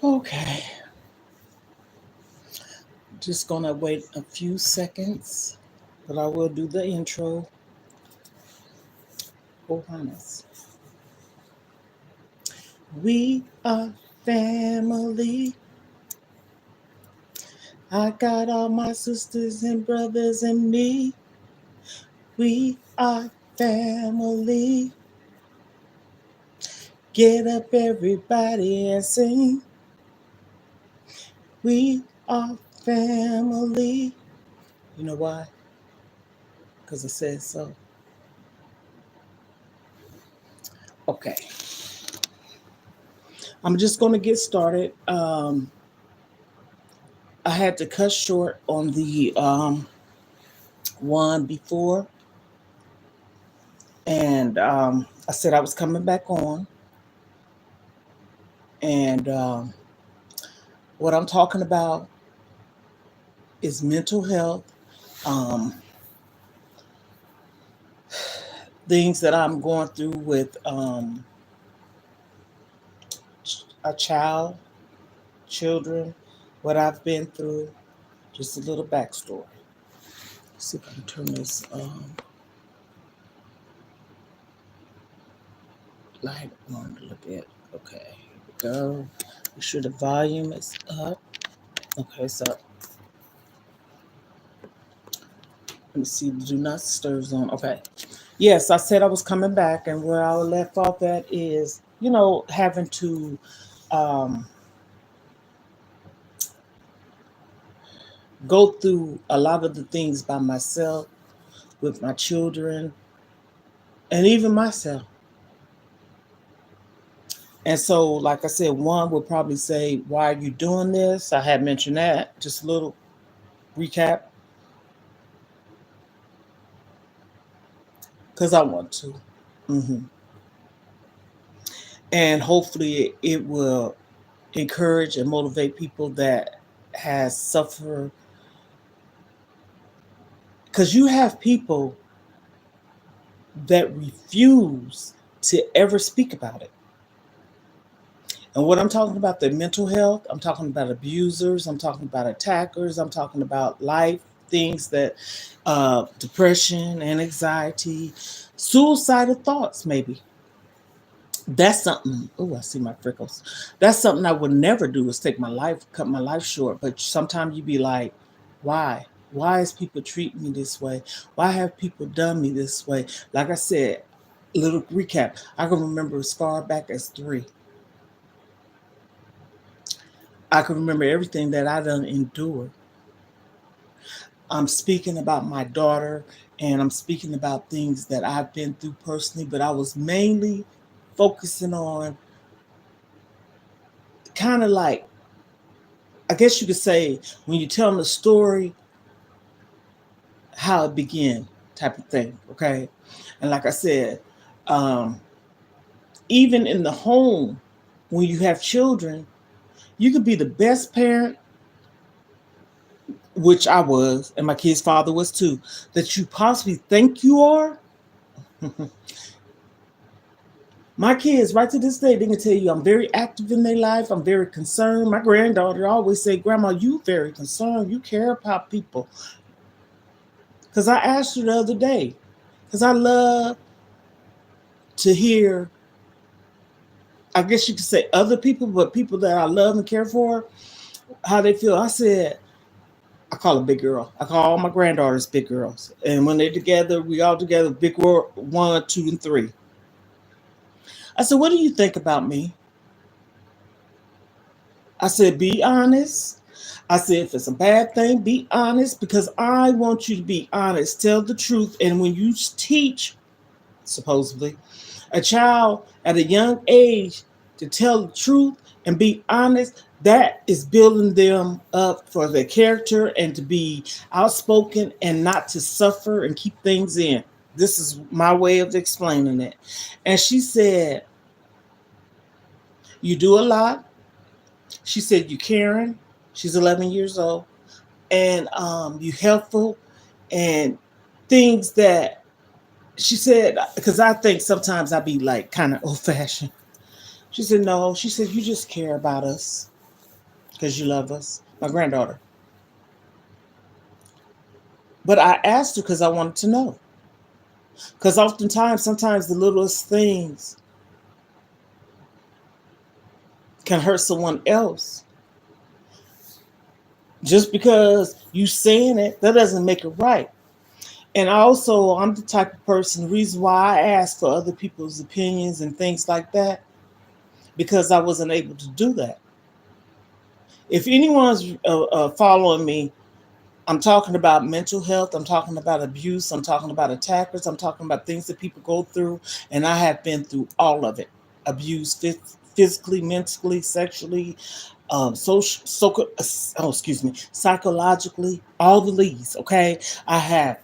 Okay, just gonna wait a few seconds, but I will do the intro. Oh, honest. We are family. I got all my sisters and brothers and me. We are family. Get up, everybody, and sing. We are family. You know why? Because I said so. Okay, I'm just going to get started. I had to cut short on the one before, and I said I was coming back on. And what I'm talking about is mental health, um, things that I'm going through with a child, children, what I've been through, just a little backstory. Let's see if I can turn this light on a little bit. Okay, here we go. Make sure the volume is up. Okay, so let me see, the do not stir zone. Okay. Yes, I said I was coming back, and where I left off at is, having to um, go through a lot of the things by myself with my children and even myself. And so, like I said, one would probably say, "Why are you doing this?" I had mentioned that. Just a little recap, because I want to. hmm And hopefully, it will encourage and motivate people that has suffered, because you have people that refuse to ever speak about it. And what I'm talking about, the mental health, I'm talking about abusers, I'm talking about attackers, I'm talking about life things that depression and anxiety, suicidal thoughts, maybe. That's something. Oh, I see my freckles. That's something I would never do, is take my life, cut my life short. But sometimes you be like, why? Why is people treating me this way? Why have people done me this way? Like I said, little recap. I can remember as far back as 3. I can remember everything that I done endured. I'm speaking about my daughter, and I'm speaking about things that I've been through personally, but I was mainly focusing on kind of like, I guess you could say, when you're telling the story, how it began, type of thing. Okay. And like I said, um, even in the home, when you have children, you could be the best parent, which I was, and my kid's father was too, that you possibly think you are. My kids, right to this day, they can tell you I'm very active in their life. I'm very concerned. My granddaughter always say, "Grandma, you very concerned. You care about people." Because I asked her the other day, because I love to hear, I guess you could say other people, but people that I love and care for, how they feel. I said, I call her big girl. I call all my granddaughters big girls. And when they're together, we all together, big girl, 1, 2, and 3. I said, what do you think about me? I said, be honest. I said, if it's a bad thing, be honest, because I want you to be honest. Tell the truth. And when you teach, supposedly, a child at a young age to tell the truth and be honest, that is building them up for their character and to be outspoken and not to suffer and keep things in. This is my way of explaining it. And she said, you do a lot. She said, you caring. She's 11 years old. And you helpful, and things that she said, because I think sometimes I be like kind of old fashioned. She said, no. She said, you just care about us. because you love us. My granddaughter. But I asked her because I wanted to know. Because sometimes the littlest things can hurt someone else. Just because you saying it, that doesn't make it right. And also, I'm the type of person, the reason why I ask for other people's opinions and things like that, because I wasn't able to do that. If anyone's following me, I'm talking about mental health, I'm talking about abuse, I'm talking about attackers, I'm talking about things that people go through, and I have been through all of it. Abuse physically, mentally, sexually, psychologically, all the leads, okay? I have.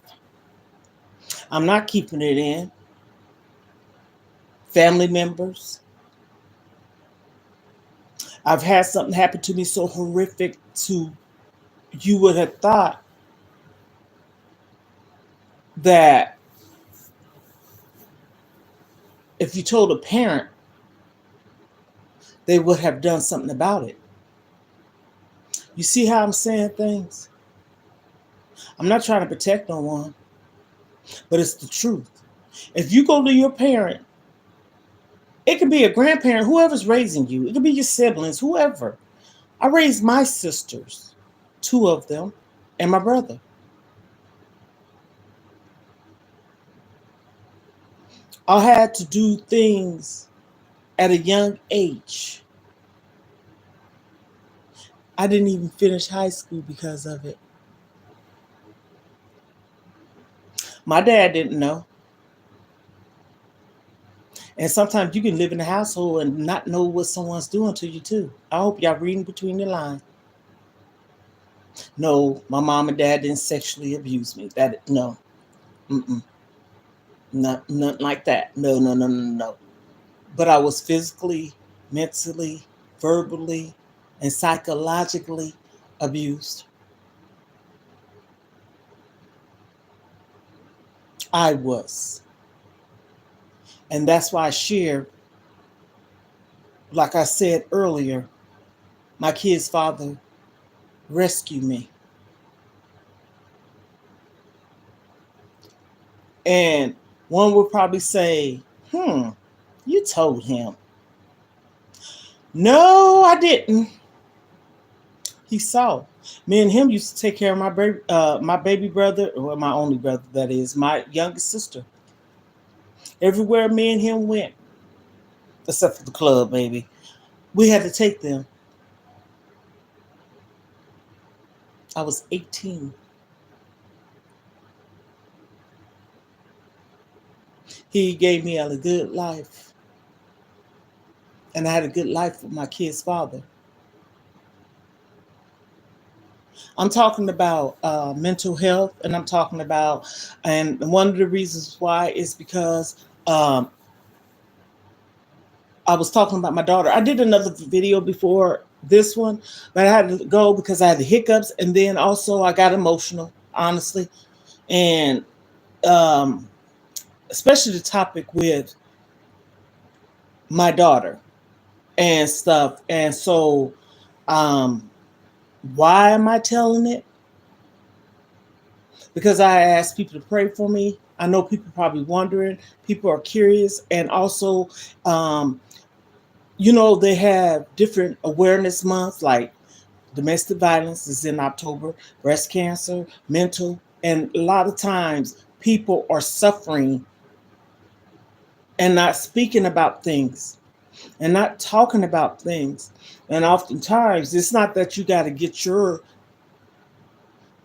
I'm not keeping it in. Family members. I've had something happen to me so horrific to you would have thought that if you told a parent, they would have done something about it. You see how I'm saying things? I'm not trying to protect no one, but it's the truth. If you go to your parent, it could be a grandparent, whoever's raising you, it could be your siblings, whoever. I raised my sisters, two of them, and my brother. I had to do things at a young age. I didn't even finish high school because of it. My dad didn't know. And sometimes you can live in a household and not know what someone's doing to you too. I hope y'all reading between the lines. No, my mom and dad didn't sexually abuse me. No, mm-mm, nothing like that. No, no, no, no, no. But I was physically, mentally, verbally, and psychologically abused. I was. And that's why I share, like I said earlier, my kid's father rescued me. And one would probably say, you told him. No, I didn't. He saw. Me and him used to take care of my baby brother, or my only brother, that is, my youngest sister. Everywhere me and him went, except for the club, maybe, we had to take them. I was 18. He gave me a good life. And I had a good life with my kid's father. I'm talking about mental health, and I'm talking about, and one of the reasons why is because I was talking about my daughter. I did another video before this one, but I had to go because I had the hiccups, and then also I got emotional, honestly, and especially the topic with my daughter and stuff. And so, why am I telling it? Because I asked people to pray for me. I know people probably wondering. People are curious, and also, they have different awareness months, like domestic violence is in October, breast cancer, mental, and a lot of times people are suffering and not speaking about things and not talking about things. And oftentimes, it's not that you got to get your,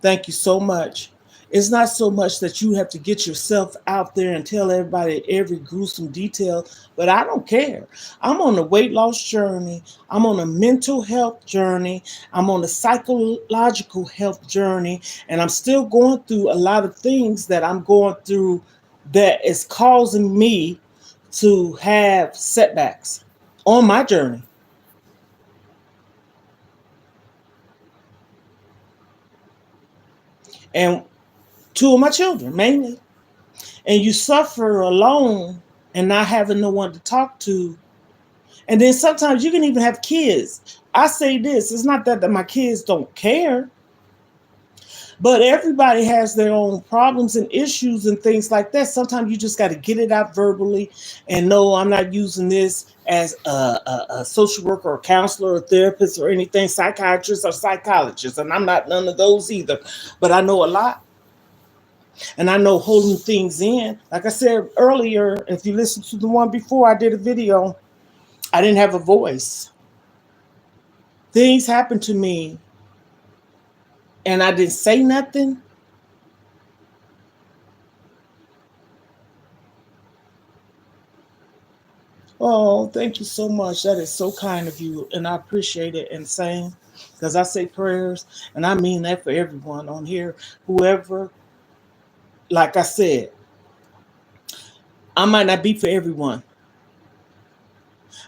thank you so much. It's not so much that you have to get yourself out there and tell everybody every gruesome detail, but I don't care. I'm on a weight loss journey. I'm on a mental health journey. I'm on a psychological health journey. And I'm still going through a lot of things that I'm going through that is causing me to have setbacks on my journey. And two of my children, mainly. And you suffer alone and not having no one to talk to. And then sometimes you can even have kids. I say this, it's not that my kids don't care, but everybody has their own problems and issues and things like that. Sometimes you just got to get it out verbally and no, I'm not using this as a social worker or counselor or therapist or anything, psychiatrist or psychologist. And I'm not none of those either. But I know a lot. And I know holding things in. Like I said earlier, if you listen to the one before, I did a video, I didn't have a voice. Things happened to me and I didn't say nothing. Oh, thank you so much. That is so kind of you. And I appreciate it. And same, because I say prayers, and I mean that for everyone on here. Whoever, like I said, I might not be for everyone.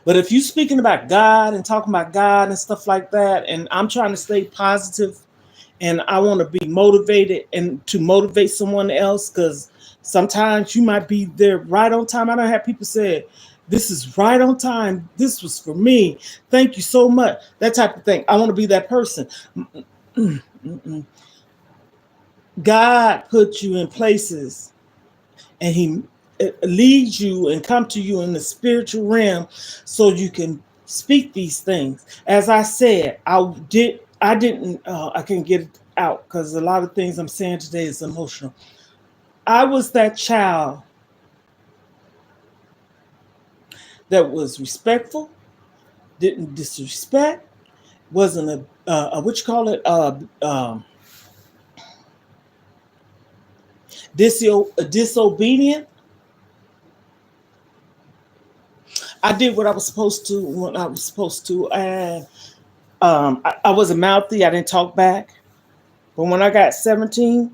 But if you're speaking about God and talking about God and stuff like that, and I'm trying to stay positive and I want to be motivated and to motivate someone else, because sometimes you might be there right on time. I don't have people say, this is right on time. This was for me. Thank you so much. That type of thing. I want to be that person. God put you in places and he leads you and come to you in the spiritual realm so you can speak these things. As I said, I can get it out because a lot of things I'm saying today is emotional. I was that child that was respectful, didn't disrespect, wasn't a what you call it, disobedient. I did what I was supposed to when I was supposed to, and I wasn't mouthy. I didn't talk back. But when I got 17,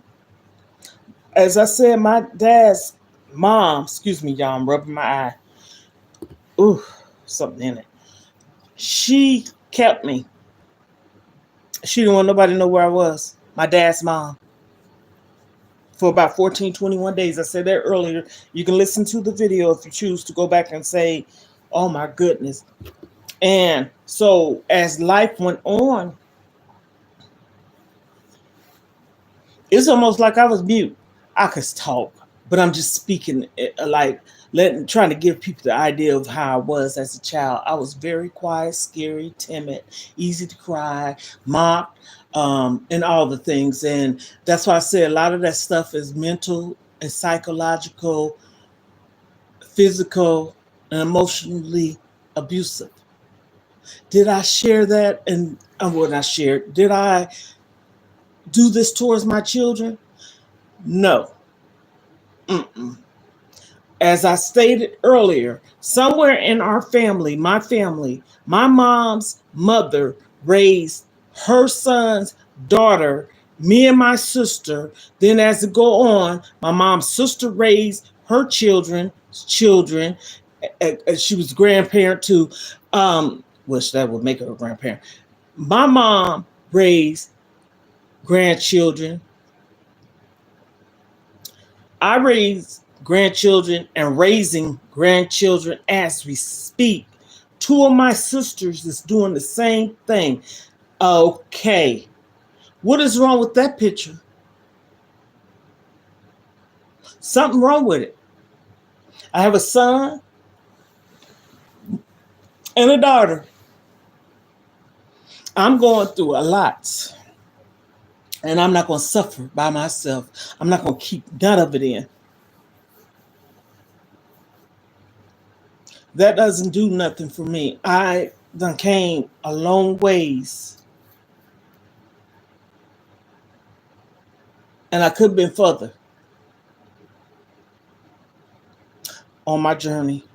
as I said, my dad's mom, excuse me, y'all, I'm rubbing my eye. Ooh, something in it. She kept me. She didn't want nobody to know where I was. My dad's mom. For about 14, 21 days. I said that earlier. You can listen to the video if you choose to go back and say, oh my goodness. And so as life went on, it's almost like I was mute. I could talk, but I'm just speaking like trying to give people the idea of how I was as a child. I was very quiet, scary, timid, easy to cry, mocked, and all the things. And that's why I say a lot of that stuff is mental and psychological, physical, and emotionally abusive. Did I share that? And what I shared? Did I do this towards my children? No. Mm-mm. As I stated earlier, somewhere in our family, my mom's mother raised her son's daughter, me and my sister. Then as it go on, my mom's sister raised her children. She was a grandparent too, which that would make her a grandparent. My mom raised grandchildren. I raised grandchildren and raising grandchildren as we speak. Two of my sisters is doing the same thing. Okay. What is wrong with that picture? Something wrong with it. I have a son and a daughter. I'm going through a lot. And I'm not going to suffer by myself. I'm not going to keep none of it in. That doesn't do nothing for me. I done came a long ways. And I could have been further on my journey.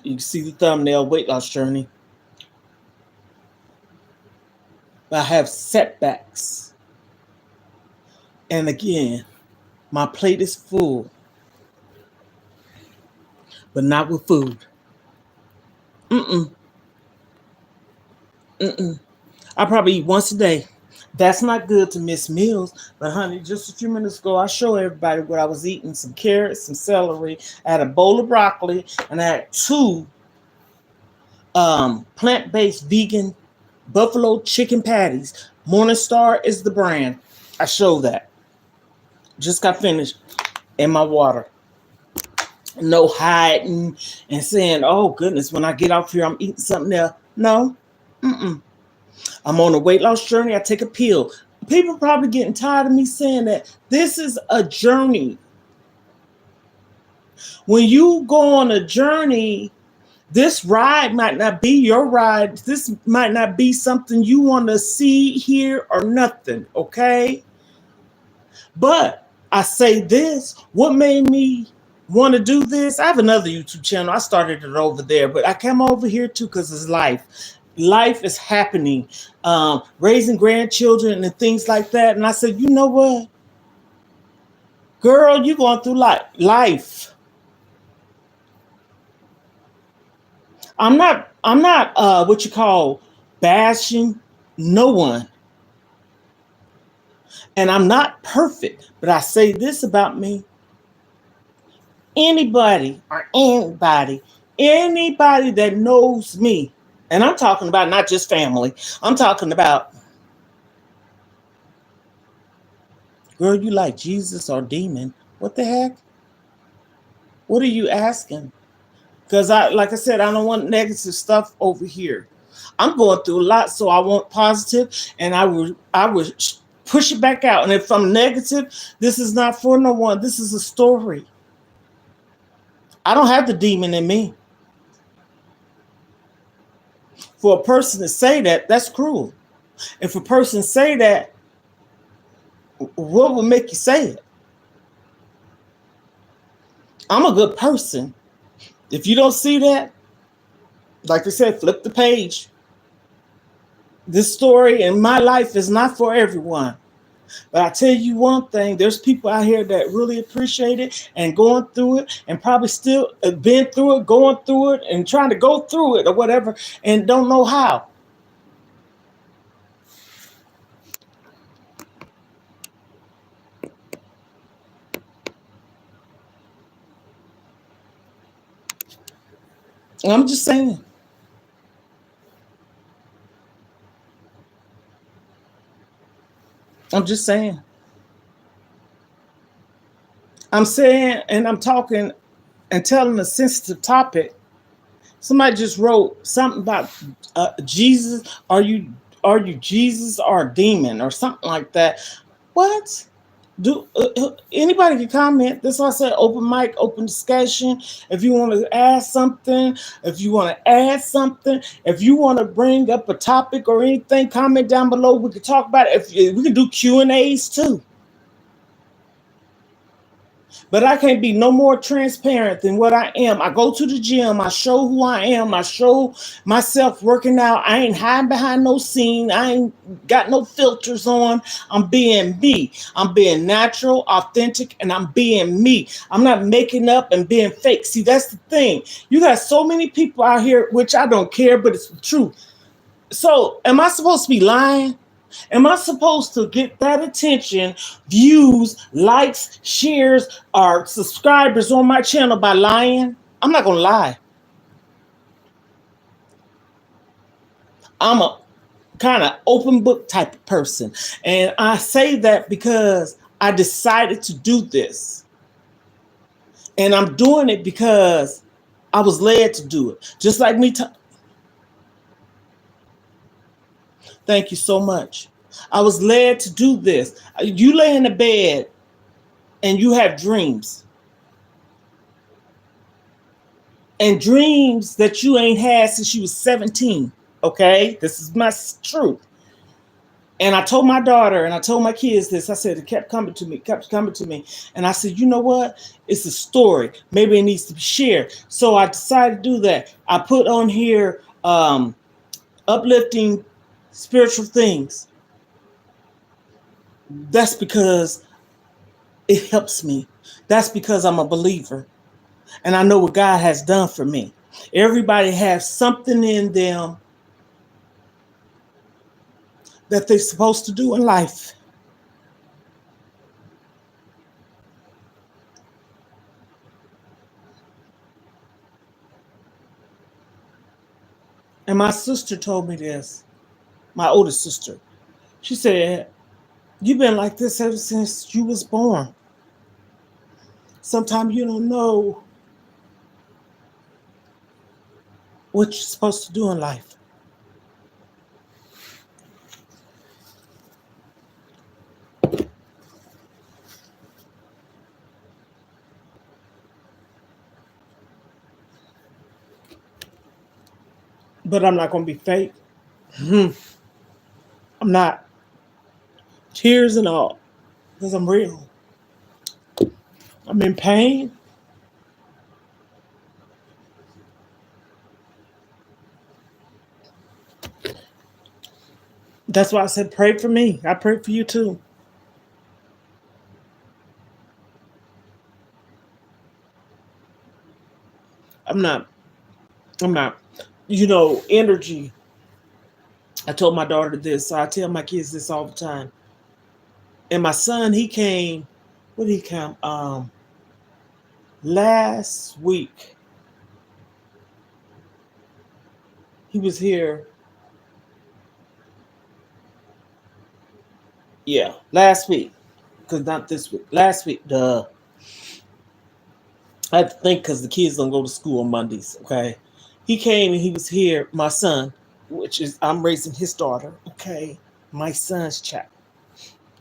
You see the thumbnail, weight loss journey. But I have setbacks. And again, my plate is full, but not with food. I probably eat once a day. That's not good to miss meals. But honey, just a few minutes ago, I showed everybody what I was eating. Some carrots, some celery. I had a bowl of broccoli, and I had two plant-based vegan Buffalo chicken patties. Morningstar is the brand. I show that. Just got finished in my water. No hiding and saying, oh goodness, when I get off here, I'm eating something else. No. Mm-mm. I'm on a weight loss journey. I take a pill. People probably getting tired of me saying that. This is a journey. When you go on a journey, this ride might not be your ride. This might not be something you want to see, hear, or nothing. Okay. But I say this, what made me want to do this? I have another YouTube channel. I started it over there, but I came over here too because it's life. Life is happening, raising grandchildren and things like that. And I said, you know what? Girl, you going through life. I'm not what you call bashing no one. And I'm not perfect, but I say this about me. Anybody that knows me, and I'm talking about not just family, I'm talking about, girl, you like Jesus or demon? What the heck? What are you asking? Because like I said, I don't want negative stuff over here. I'm going through a lot, so I want positive, and I would push it back out. And if I'm negative, this is not for no one. This is a story. I don't have the demon in me. For a person to say that, that's cruel. If a person say that, what would make you say it? I'm a good person. If you don't see that, like I said, flip the page. This story in my life is not for everyone. But I tell you one thing, there's people out here that really appreciate it and going through it and probably still been through it, going through it and trying to go through it or whatever and don't know how. I'm just saying. I'm just saying. I'm saying, and I'm talking and telling a sensitive topic. Somebody just wrote something about Jesus. Are you Jesus or a demon or something like that? What? Do anybody can comment? That's why I said open mic, open discussion. If you want to ask something, if you want to add something, if you want to bring up a topic or anything, comment down below. We can talk about it. If we can do Q&As too. But I can't be no more transparent than what I am. I go to the gym. I show who I am. I show myself working out. I ain't hiding behind no scene. I ain't got no filters on. I'm being me. I'm being natural, authentic, and I'm being me. I'm not making up and being fake. See, that's the thing. You got so many people out here, which I don't care, but it's the truth. So, am I supposed to be lying? Am I supposed to get that attention, views, likes, shares, or subscribers on my channel by lying? I'm not going to lie. I'm a kind of open book type of person. And I say that because I decided to do this. And I'm doing it because I was led to do it. Just like me. Thank you so much. I was led to do this. You lay in the bed and you have dreams. And dreams that you ain't had since you was 17. Okay? This is my truth. And I told my daughter and I told my kids this. I said, it kept coming to me, kept coming to me. And I said, you know what? It's a story. Maybe it needs to be shared. So I decided to do that. I put on here uplifting spiritual things. That's because it helps me. That's because I'm a believer. And I know what God has done for me. Everybody has something in them that they're supposed to do in life. And my sister told me this. my oldest sister. She said, "You've been like this ever since you was born. Sometimes you don't know what you're supposed to do in life." But I'm not gonna be fake. I'm not. Tears and all. Because I'm real. I'm in pain. That's why I said pray for me. I pray for you too. I'm not. I'm not. Energy. I told my daughter this. So I tell my kids this all the time. And my son, he came. What did he come? Last week. He was here. Yeah, last week. Because not this week. Last week. I had to think because the kids don't go to school on Mondays. Okay. He came and he was here. My son, which is I'm raising his daughter. Okay. My son's child.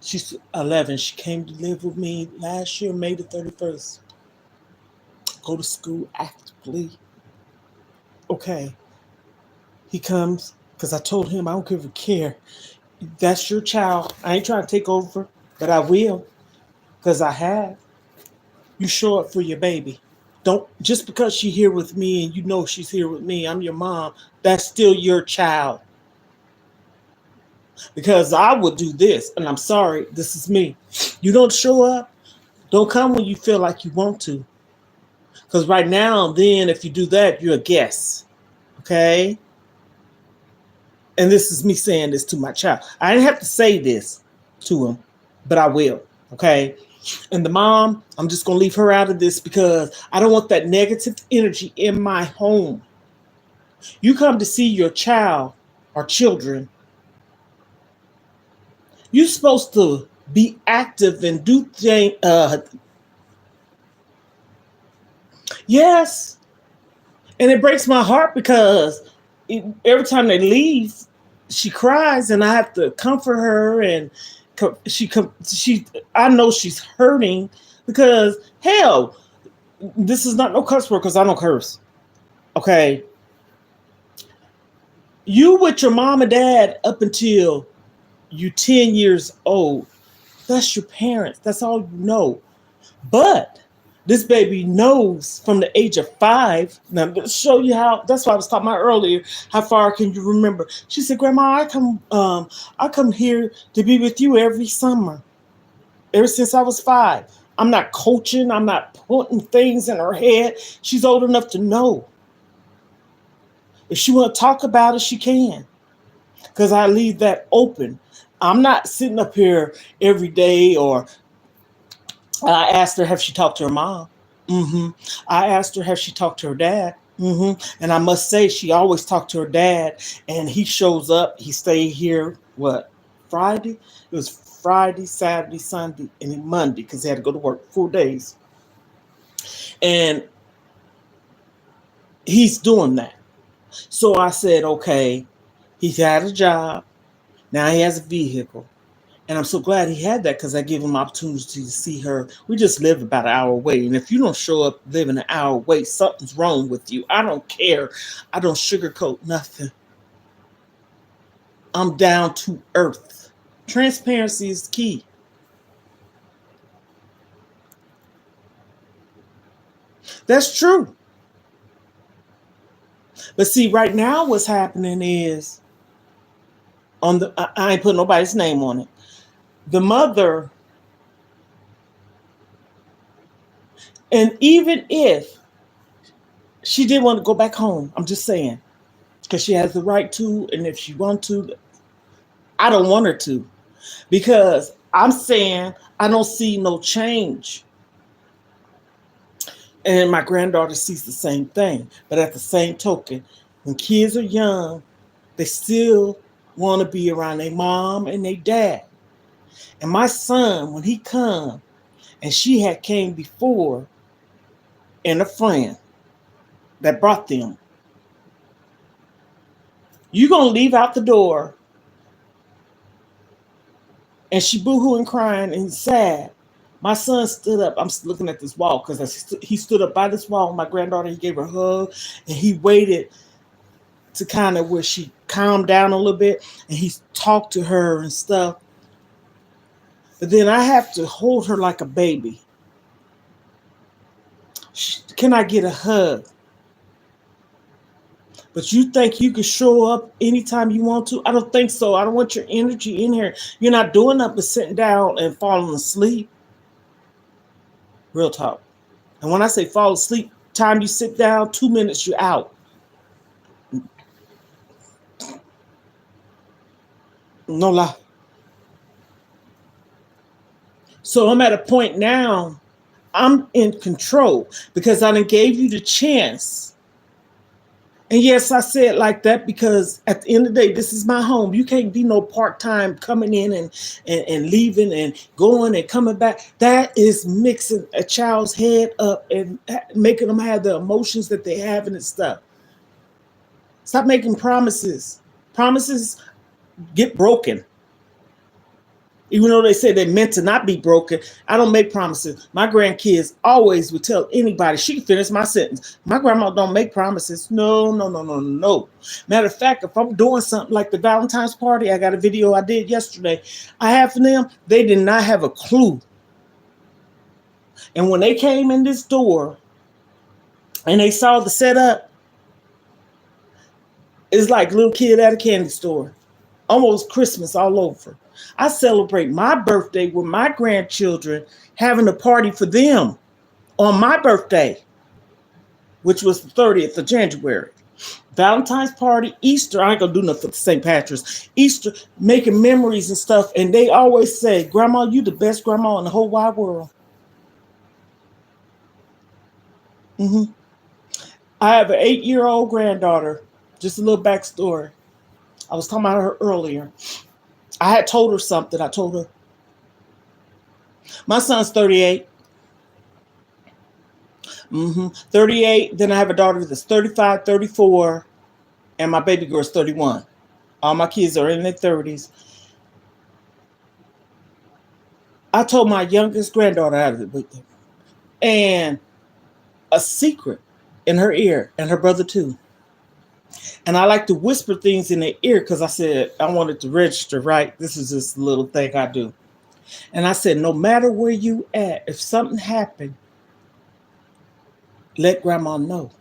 She's 11. She came to live with me last year, May the 31st. Go to school actively. Okay. He comes because I told him I don't give a care. That's your child. I ain't trying to take over, but I will because I have. You show up for your baby. Don't just because she's here with me and you know she's here with me. I'm your mom. That's still your child. Because I would do this, and I'm sorry, this is me. You don't show up. Don't come when you feel like you want to. Because right now, then, if you do that, you're a guest. Okay? And this is me saying this to my child. I didn't have to say this to him, but I will. Okay? And the mom, I'm just going to leave her out of this because I don't want that negative energy in my home. You come to see your child or children, you're supposed to be active and do things. Yes. And it breaks my heart because every time they leave, she cries, and I have to comfort her. And she, I know she's hurting because hell, this is not no cuss word because I don't curse. Okay, you with your mom and dad up until you 10 years old. That's your parents. That's all you know. But this baby knows from the age of 5. Now, to show you how. That's why I was talking about earlier. How far can you remember? She said, "Grandma, I come here to be with you every summer, ever since I was 5. I'm not coaching. I'm not putting things in her head. She's old enough to know. If she want to talk about it, she can. Because I leave that open. I'm not sitting up here every day or I asked her, have she talked to her mom? hmm I asked her, has she talked to her dad? And I must say, she always talked to her dad, and he shows up. He stayed here, what, Friday? It was Friday, Saturday, Sunday, and Monday because he had to go to work 4 days. And he's doing that. So I said, okay, he's had a job. Now he has a vehicle. And I'm so glad he had that because I gave him opportunity to see her. We just live about an hour away. And if you don't show up living an hour away, something's wrong with you. I don't care. I don't sugarcoat nothing. I'm down to earth. Transparency is key. That's true. But see, right now what's happening is I ain't putting nobody's name on it. The mother, and even if she didn't want to go back home, I'm just saying, because she has the right to, and if she wants to, I don't want her to. Because I'm saying I don't see no change. And my granddaughter sees the same thing. But at the same token, when kids are young, they still want to be around their mom and their dad. And my son, when he come, and she had came before, and a friend that brought them, you gonna leave out the door, and she boohooing, crying, and sad. My son stood up. I'm looking at this wall because he stood up by this wall. My granddaughter, he gave her a hug, and he waited to kind of where she calmed down a little bit, and he talked to her and stuff. But then I have to hold her like a baby. Can I get a hug? But you think you can show up anytime you want to? I don't think so. I don't want your energy in here. You're not doing nothing but sitting down and falling asleep. Real talk. And when I say fall asleep, time you sit down, 2 minutes, you're out. No lie. So I'm at a point now, I'm in control because I done gave you the chance. And yes, I say it like that because at the end of the day, this is my home. You can't be no part-time coming in and leaving and going and coming back. That is mixing a child's head up and making them have the emotions that they have and stuff. Stop making promises. Promises get broken. Even though they say they're meant to not be broken, I don't make promises. My grandkids always would tell anybody, she can finish my sentence. My grandma don't make promises. No, no, no, no, no. Matter of fact, if I'm doing something like the Valentine's party, I got a video I did yesterday. I have for them, they did not have a clue. And when they came in this door and they saw the setup, it's like a little kid at a candy store. Almost Christmas all over. I celebrate my birthday with my grandchildren having a party for them on my birthday, which was the 30th of January. Valentine's party, Easter, I ain't gonna do nothing for St. Patrick's. Easter, making memories and stuff. And they always say, Grandma, you the best grandma in the whole wide world. I have an 8-year-old granddaughter. Just a little backstory. I was talking about her earlier. I had told her something. I told her, my son's 38. 38. Then I have a daughter that's 35, 34, and my baby girl is 31. All my kids are in their 30s. I told my youngest granddaughter, and a secret in her ear, and her brother too. And I like to whisper things in their ear because I said, I wanted to register, right? This is this little thing I do. And I said, no matter where you at, if something happened, let grandma know.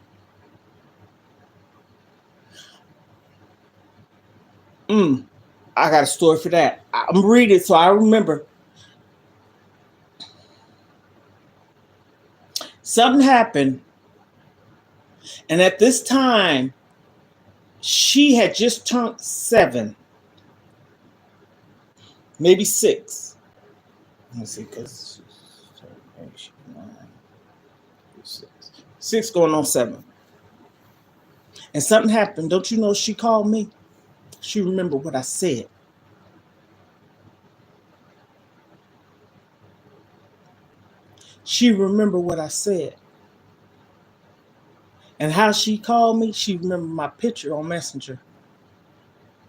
I got a story for that. I'm reading so I remember. Something happened. And at this time, she had just turned 7, maybe 6. Let me see, because 6 going on 7. And something happened. Don't you know she called me? She remembered what I said. She remembered what I said. And how she called me, she remembered my picture on Messenger.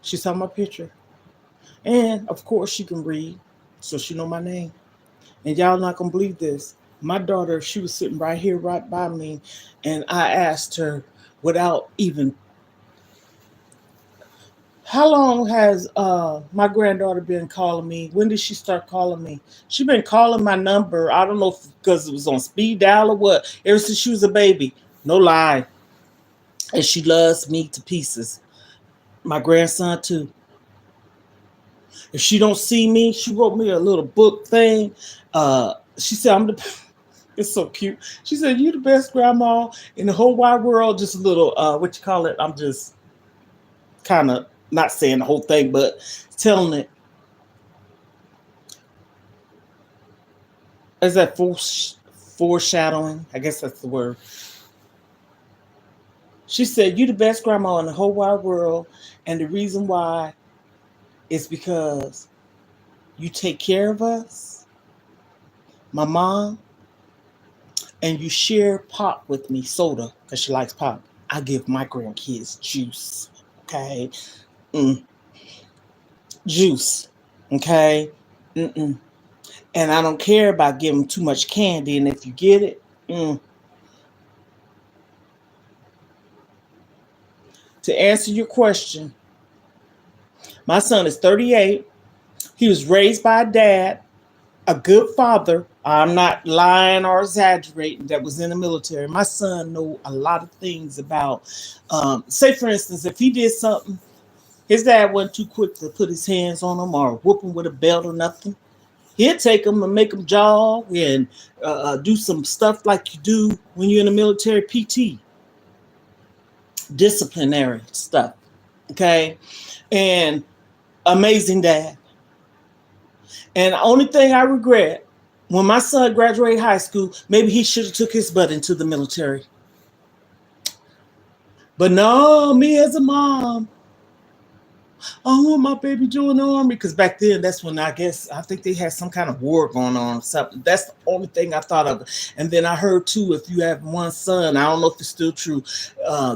She saw my picture. And, of course, she can read, so she know my name. And y'all not going to believe this. My daughter, she was sitting right here, right by me, and I asked her without even, how long has my granddaughter been calling me? When did she start calling me? She been calling my number. I don't know because it was on speed dial or what. Ever since she was a baby. No lie. And she loves me to pieces. My grandson too. If she don't see me, she wrote me a little book thing. She said, I'm the it's so cute. She said, you the best grandma in the whole wide world. Just a little what you call it? I'm just kind of not saying the whole thing, but telling it. Is that foreshadowing? I guess that's the word. She said, you the best grandma in the whole wide world. And the reason why is because you take care of us, my mom, and you share pop with me, soda, because she likes pop. I give my grandkids juice, okay? Mm, juice, okay? Mm-mm. And I don't care about giving too much candy, and if you get it, to answer your question, my son is 38. He was raised by a dad, a good father. I'm not lying or exaggerating. That was in the military. My son know a lot of things about. Say for instance, if he did something, his dad wasn't too quick to put his hands on him or whoop him with a belt or nothing. He'd take him and make him jog and do some stuff like you do when you're in the military, PT, disciplinary stuff. Okay, and amazing dad. And the only thing I regret, when my son graduated high school, maybe he should have took his butt into the military. But no, me as a mom, I want my baby join the army. Because back then, that's when I think they had some kind of war going on or something. That's the only thing I thought of. And then I heard too, if you have one son, I don't know if it's still true,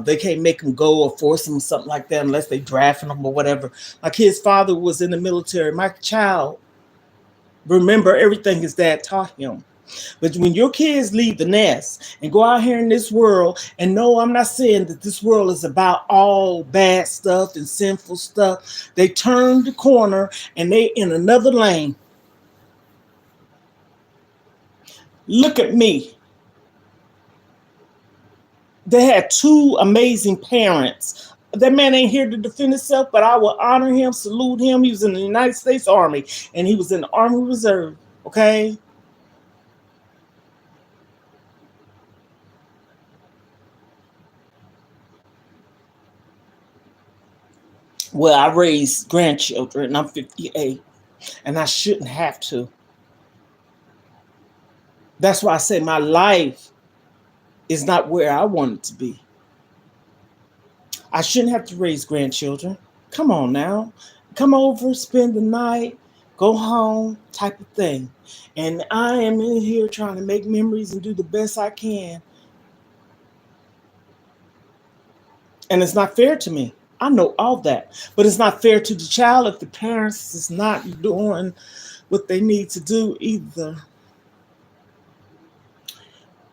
they can't make him go or force him or something like that unless they drafting him or whatever. My kid's father was in the military. My child remember everything his dad taught him. But when your kids leave the nest and go out here in this world, and no, I'm not saying that this world is about all bad stuff and sinful stuff. They turn the corner and they in another lane. Look at me. They had two amazing parents. That man ain't here to defend himself, but I will honor him, salute him. He was in the United States Army and he was in the Army Reserve. Okay. Well, I raised grandchildren, and I'm 58, and I shouldn't have to. That's why I say my life is not where I want it to be. I shouldn't have to raise grandchildren. Come on now. Come over, spend the night, go home, type of thing. And I am in here trying to make memories and do the best I can. And it's not fair to me. I know all that. But it's not fair to the child if the parents is not doing what they need to do either.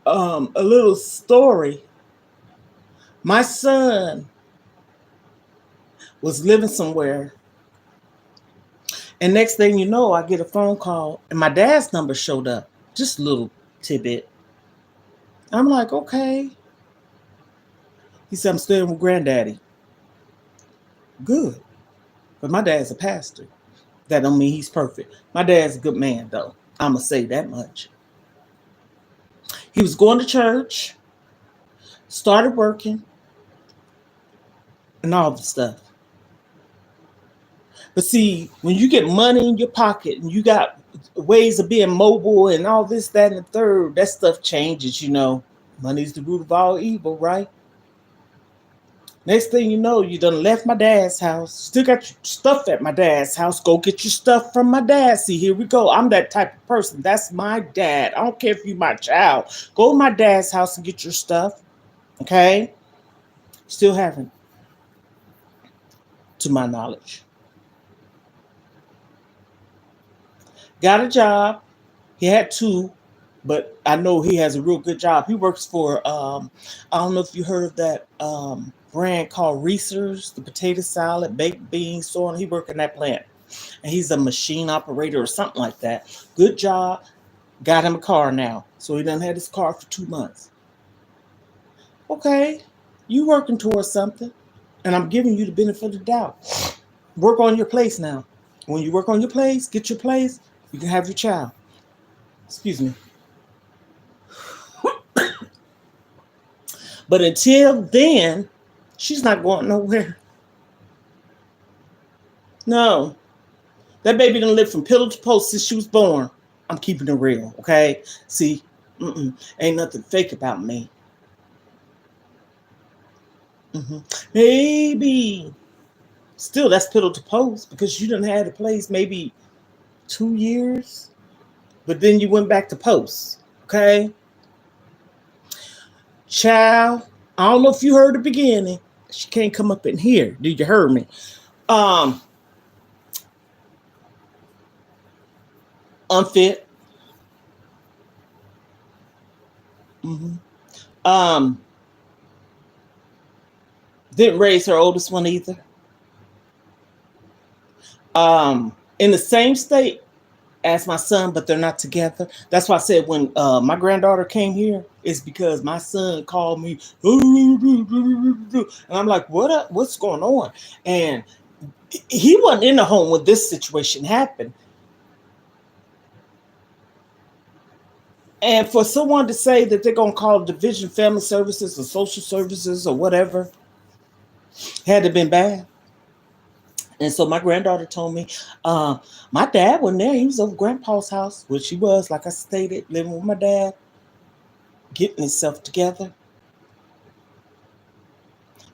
A little story. My son was living somewhere, and next thing you know, I get a phone call, and my dad's number showed up. Just a little tidbit. I'm like, okay. He said, I'm staying with granddaddy. Good. But my dad's a pastor. That don't mean he's perfect. My dad's a good man, though. I'm going to say that much. He was going to church, started working, and all the stuff. But see, when you get money in your pocket and you got ways of being mobile and all this, that, and the third, that stuff changes, you know. Money's the root of all evil, right? Next thing you know, you done left my dad's house. Still got your stuff at my dad's house. Go get your stuff from my dad. See, here we go. I'm that type of person. That's my dad. I don't care if you're my child. Go to my dad's house and get your stuff. Okay? Still haven't, to my knowledge. Got a job. He had two, but I know he has a real good job. He works for, I don't know if you heard of that brand called Reese's, the potato salad, baked beans, so on. He worked in that plant. And he's a machine operator or something like that. Good job. Got him a car now. So he done had his car for 2 months. Okay, you working towards something. And I'm giving you the benefit of the doubt. Work on your place now. When you work on your place, get your place, you can have your child. Excuse me. But until then, she's not going nowhere. No. That baby done lived from pillow to post since she was born. I'm keeping it real, okay? See, ain't nothing fake about me. Maybe Still, that's pillow to post because you done had a place maybe 2 years, but then you went back to post. Okay, child. I don't know if you heard the beginning. She can't come up in here. Did you hear me? Unfit. hmm Um, didn't raise her oldest one either. In the same state as my son, but they're not together. That's why I said when my granddaughter came here, it's because my son called me, and I'm like, "What up? What's going on?" And he wasn't in the home when this situation happened. And for someone to say that they're gonna call Division Family Services or Social Services or whatever, had to been bad. And so my granddaughter told me, my dad wasn't there. He was over grandpa's house, which he was, like I stated, living with my dad, getting himself together.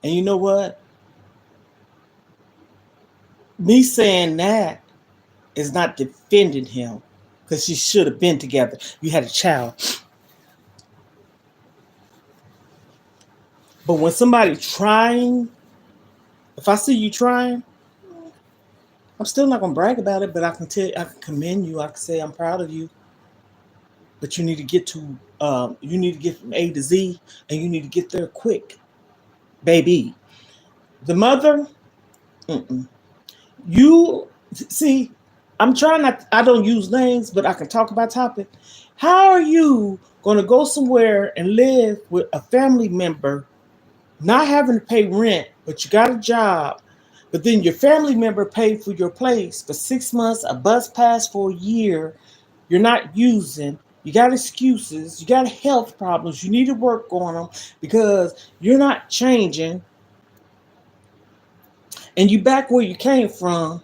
And you know what? Me saying that is not defending him because he should have been together. You had a child. But when somebody trying, if I see you trying, I'm still not gonna brag about it, but I can commend you. I can say I'm proud of you. But you need to get to, you need to get from A to Z, and you need to get there quick, baby. The mother, mm-mm. You see, I'm trying not. I don't use names, but I can talk about topic. How are you gonna go somewhere and live with a family member, not having to pay rent, but you got a job? But then your family member paid for your place for 6 months, a bus pass for a year. You're not using. You got excuses. You got health problems. You need to work on them because you're not changing. And you back where you came from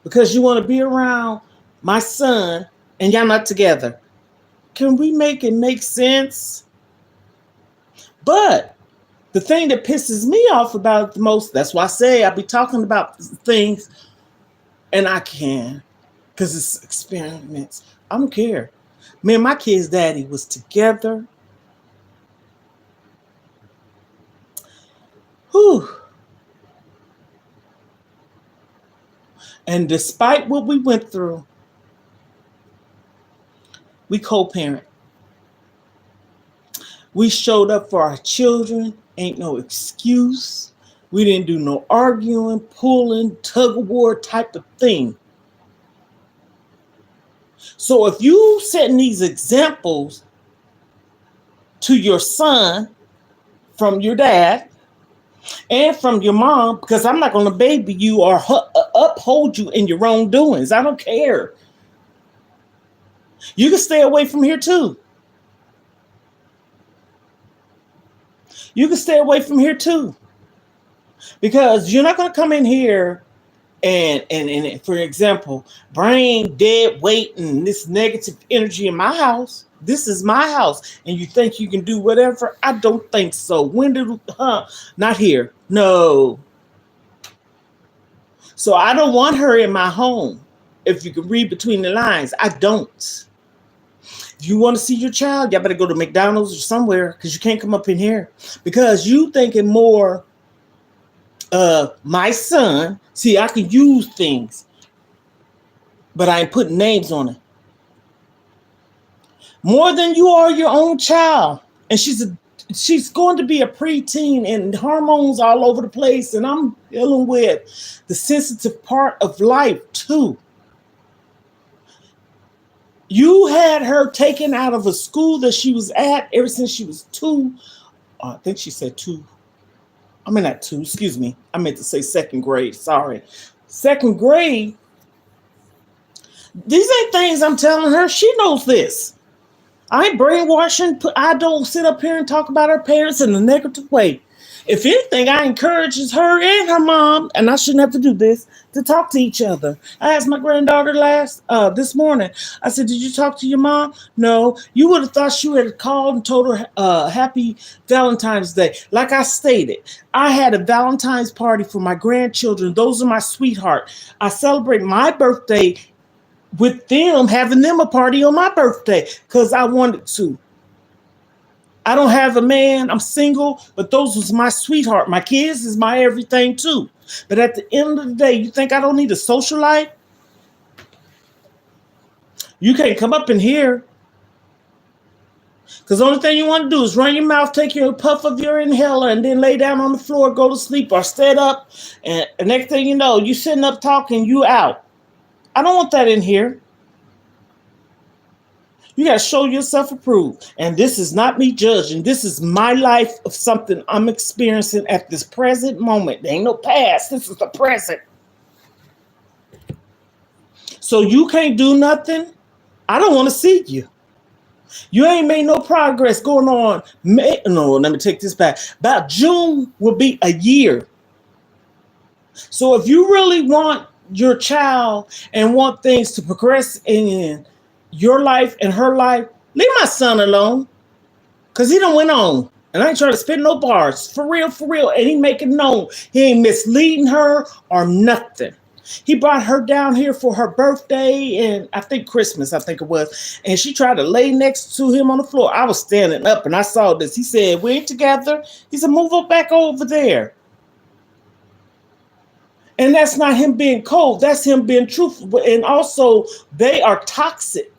because you want to be around my son and y'all not together. Can we make it make sense? But the thing that pisses me off about it the most, that's why I say I be talking about things and I can because it's experiments. I don't care. Me and my kid's daddy was together. Whew. And despite what we went through, we co-parent. We showed up for our children. Ain't no excuse. We didn't do no arguing, pulling, tug of war type of thing. So if you setting these examples to your son from your dad and from your mom, because I'm not going to baby you or uphold you in your wrongdoings. I don't care. You can stay away from here too. You can stay away from here too. Because you're not going to come in here and for example, bring dead weight and this negative energy in my house. This is my house. And you think you can do whatever? I don't think so. When did, not here. No. So I don't want her in my home. If you can read between the lines, I don't. If you want to see your child, y'all better go to McDonald's or somewhere because you can't come up in here. Because you thinking more my son. See, I can use things, but I ain't putting names on it. More than you are your own child. And she's going to be a preteen and hormones all over the place. And I'm dealing with the sensitive part of life too. You had her taken out of a school that she was at ever since she was 2. I think she said 2. I mean, not 2, excuse me. I meant to say second grade. Sorry. Second grade. These ain't things I'm telling her. She knows this. I ain't brainwashing. I don't sit up here and talk about her parents in a negative way. If anything, I encourages her and her mom, and I shouldn't have to do this, to talk to each other. I asked my granddaughter this morning. I said, "Did you talk to your mom?" No. You would have thought she would have called and told her happy Valentine's Day. Like I stated, I had a Valentine's party for my grandchildren. Those are my sweetheart. I celebrate my birthday with them, having them a party on my birthday because I wanted to. I don't have a man. I'm single, but those was my sweetheart. My kids is my everything too. But at the end of the day, you think I don't need a social life? You can't come up in here. Because the only thing you want to do is run your mouth, take your puff of your inhaler, and then lay down on the floor, go to sleep, or stand up. And the next thing you know, you sitting up talking, you out. I don't want that in here. You got to show yourself approved. And this is not me judging. This is my life of something I'm experiencing at this present moment. There ain't no past. This is the present. So you can't do nothing. I don't want to see you. You ain't made no progress going on. No, let me take this back. About June will be a year. So if you really want your child and want things to progress in your life and her life, leave my son alone. Because he done went on. And I ain't trying to spit no bars. For real, for real. And he make it known. He ain't misleading her or nothing. He brought her down here for her birthday and I think Christmas, I think it was. And she tried to lay next to him on the floor. I was standing up and I saw this. He said, "We ain't together." He said, "Move up back over there." And that's not him being cold. That's him being truthful. And also, they are toxic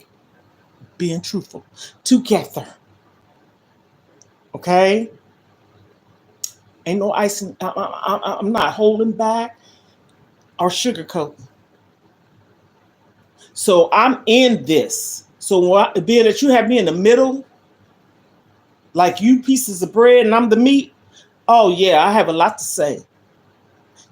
being truthful together. Okay? Ain't no icing. I'm not holding back or sugarcoating. So I'm in this. So being that you have me in the middle, like you pieces of bread and I'm the meat, oh yeah, I have a lot to say.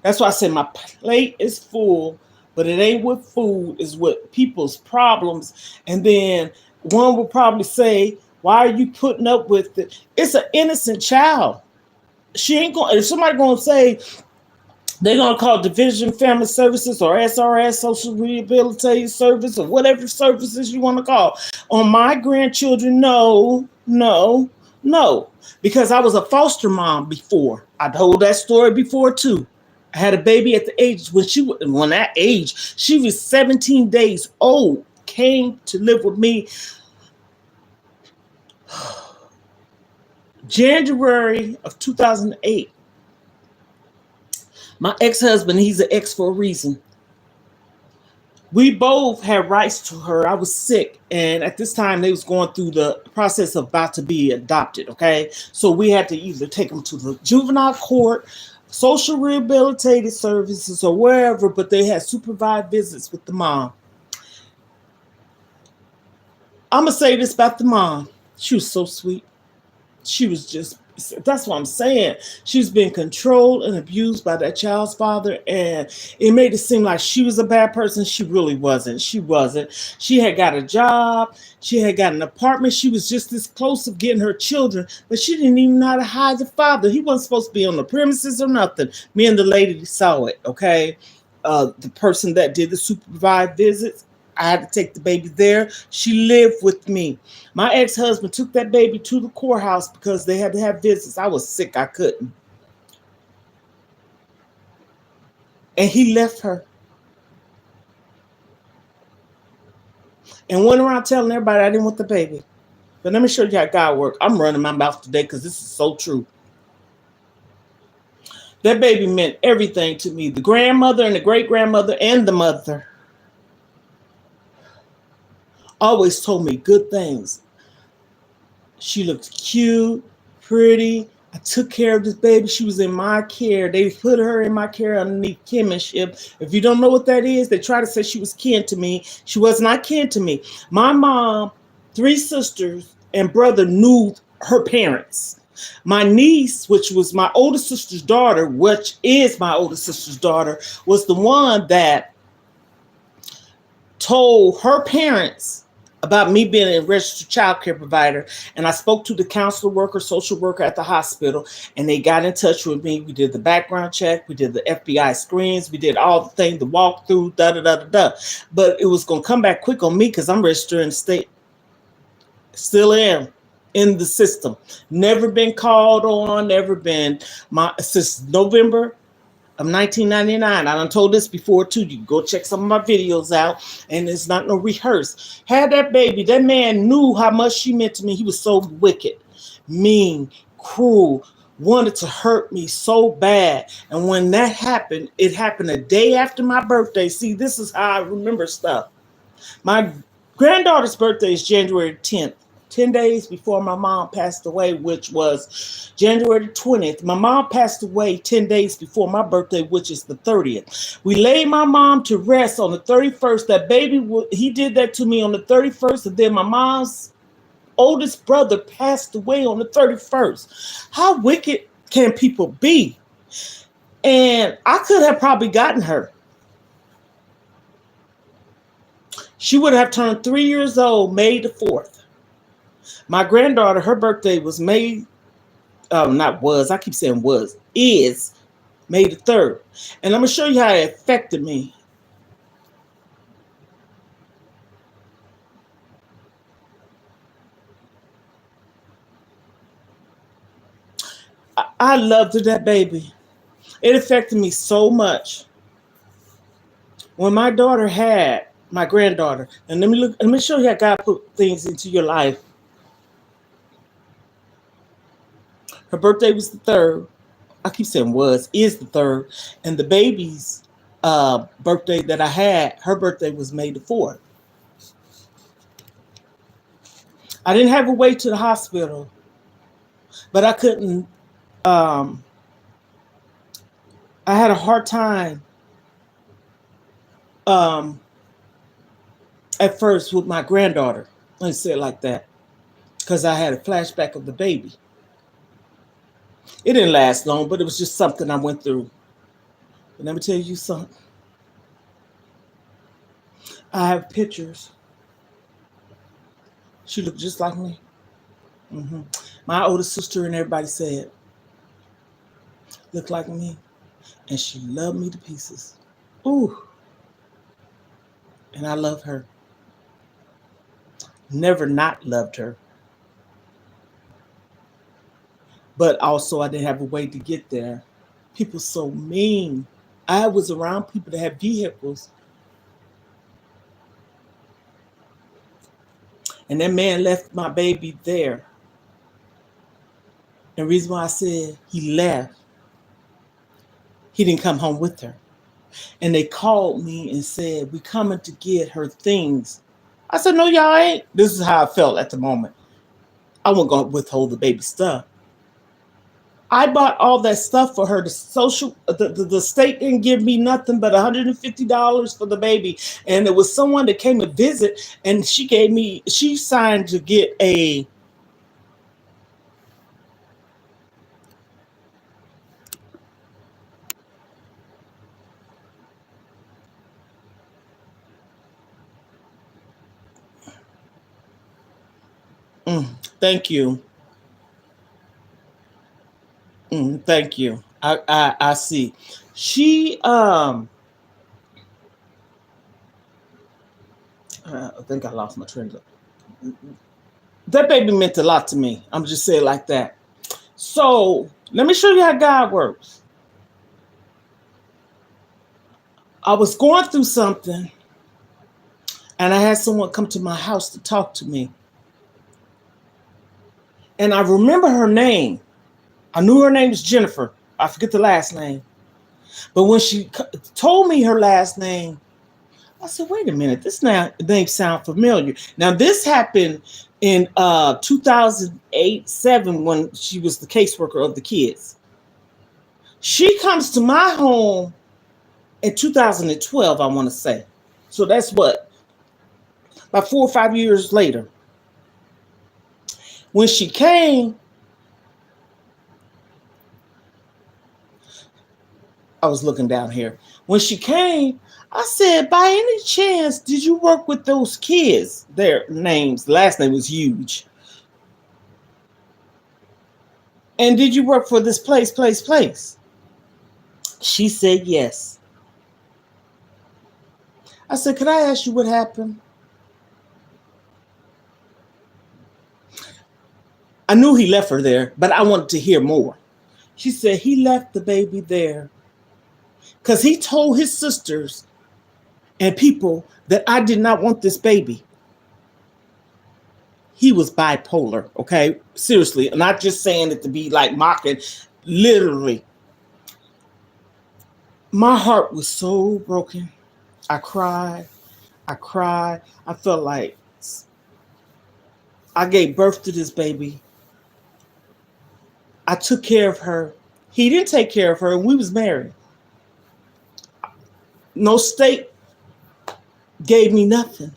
That's why I said my plate is full, but it ain't with food, it's with people's problems. And then one will probably say, "Why are you putting up with it?" It's an innocent child. She ain't going, if somebody going to say, they're going to call Division Family Services or SRS, Social Rehabilitation Service, or whatever services you want to call. On my grandchildren, no. Because I was a foster mom before. I told that story before too. I had a baby at the age, when that age, she was 17 days old, came to live with me January of 2008. My ex-husband, he's an ex for a reason. We both had rights to her. I was sick. And at this time, they was going through the process of about to be adopted, okay? So we had to either take them to the juvenile court, social rehabilitative services, or wherever, but they had supervised visits with the mom. I'm going to say this about the mom. She was so sweet. She was just, that's what I'm saying. She's been controlled and abused by that child's father, and it made it seem like she was a bad person. She really wasn't. She wasn't. She had got a job. She had got an apartment. She was just this close of getting her children, but she didn't even know how to hide the father. He wasn't supposed to be on the premises or nothing. Me and the lady saw it, okay? The person that did the supervised visits, I had to take the baby there. She lived with me. My ex-husband took that baby to the courthouse because they had to have visits. I was sick. I couldn't. And he left her. And went around telling everybody I didn't want the baby. But let me show you how God works. I'm running my mouth today because this is so true. That baby meant everything to me. The grandmother and the great-grandmother and the mother always told me good things. She looked cute, pretty. I took care of this baby. She was in my care. They put her in my care underneath kinship. If you don't know what that is, they try to say she was kin to me. She was not kin to me. My mom, 3 sisters, and brother knew her parents. My niece, which was my older sister's daughter, was the one that told her parents about me being a registered child care provider. And I spoke to the counselor worker, social worker at the hospital, and they got in touch with me. We did the background check, we did the FBI screens, we did all the things, the walkthrough, da da da da da. But it was gonna come back quick on me because I'm registered in the state. Still am in the system. Never been called on, never been since November of 1999. I done told this before too. You can go check some of my videos out, and it's not no rehearse. Had that baby, that man knew how much she meant to me. He was so wicked, mean, cruel, wanted to hurt me so bad. And when that happened, it happened a day after my birthday. See, this is how I remember stuff. My granddaughter's birthday is January 10th. 10 days before my mom passed away, which was January 20th. My mom passed away 10 days before my birthday, which is the 30th. We laid my mom to rest on the 31st. That baby, he did that to me on the 31st, and then my mom's oldest brother passed away on the 31st. How wicked can people be? And I could have probably gotten her. She would have turned 3 years old May the 4th. My granddaughter, her birthday was May, not was, I keep saying was, is May the 3rd. And I'm going to show you how it affected me. I loved that baby. It affected me so much. When my daughter had my granddaughter, and let me show you how God put things into your life. Her birthday was the 3rd. I keep saying is the 3rd. And the baby's birthday that I had, her birthday was May the 4th. I didn't have a way to the hospital, but I couldn't, I had a hard time at first with my granddaughter. Let's say it like that. Because I had a flashback of the baby. It didn't last long, but it was just something I went through. But let me tell you something. I have pictures. She looked just like me. Mm-hmm. My older sister and everybody said, looked like me. And she loved me to pieces. Ooh. And I love her. Never not loved her. But also I didn't have a way to get there. People so mean. I was around people that had vehicles. And that man left my baby there. And the reason why I said he left, he didn't come home with her. And they called me and said, we coming to get her things. I said, no, y'all ain't. This is how I felt at the moment. I wasn't going to withhold the baby stuff. I bought all that stuff for her. The state didn't give me nothing but $150 for the baby. And there was someone that came to visit, and she signed to get a thank you. Thank you. I see. She I think I lost my train of thought. That baby meant a lot to me. I'm just saying like that. So let me show you how God works. I was going through something, and I had someone come to my house to talk to me. And I remember her name. I knew her name was Jennifer. I forget the last name. But when she told me her last name, I said, wait a minute, this name sounds familiar. Now, this happened in 2008-07 when she was the caseworker of the kids. She comes to my home in 2012, I want to say. So that's what? About 4 or 5 years later. When she came, I was looking down here. When she came, I said, by any chance, did you work with those kids? Their names, last name was huge. And did you work for this place? She said yes. I said, could I ask you what happened? I knew he left her there, but I wanted to hear more. She said he left the baby there because he told his sisters and people that I did not want this baby. He was bipolar, okay? Seriously, I'm not just saying it to be like mocking. Literally. My heart was so broken. I cried. I felt like I gave birth to this baby. I took care of her. He didn't take care of her, and we was married. No state gave me nothing.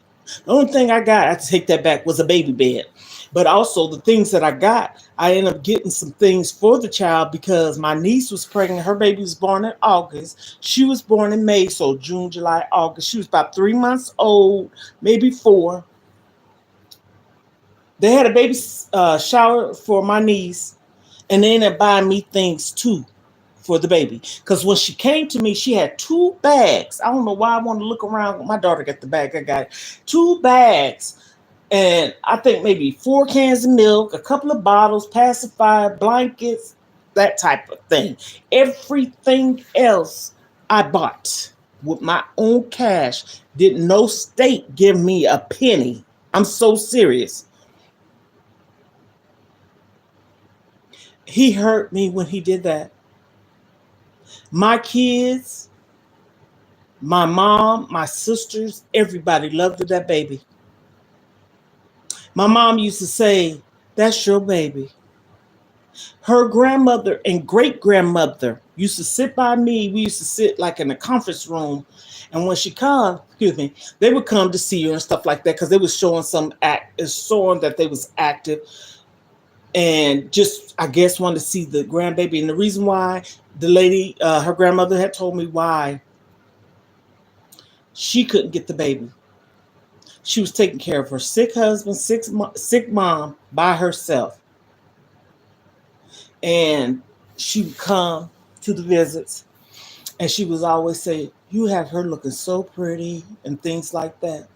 The only thing I got, I have to take that back, was a baby bed. But also the things that I got, I ended up getting some things for the child because my niece was pregnant. Her baby was born in August. She was born in May, so June, July, August. She was about 3 months old, maybe 4. They had a baby shower for my niece, and they ended up buying me things too for the baby. Because when she came to me, she had 2 bags. I don't know why I want to look around. My daughter got the bag. I got 2 bags. And I think maybe 4 cans of milk, a couple of bottles, pacifier, blankets, that type of thing. Everything else I bought with my own cash. Did no state give me a penny. I'm so serious. He hurt me when he did that. My kids, my mom, my sisters, everybody loved that baby. My mom used to say, that's your baby. Her grandmother and great grandmother used to sit by me. We used to sit like in a conference room. And when she come, they would come to see her and stuff like that because they was showing showing that they was active. And just, I guess, wanted to see the grandbaby. And the reason why the lady, her grandmother had told me why she couldn't get the baby. She was taking care of her sick husband, sick mom by herself. And she would come to the visits and she was always say, you have her looking so pretty and things like that.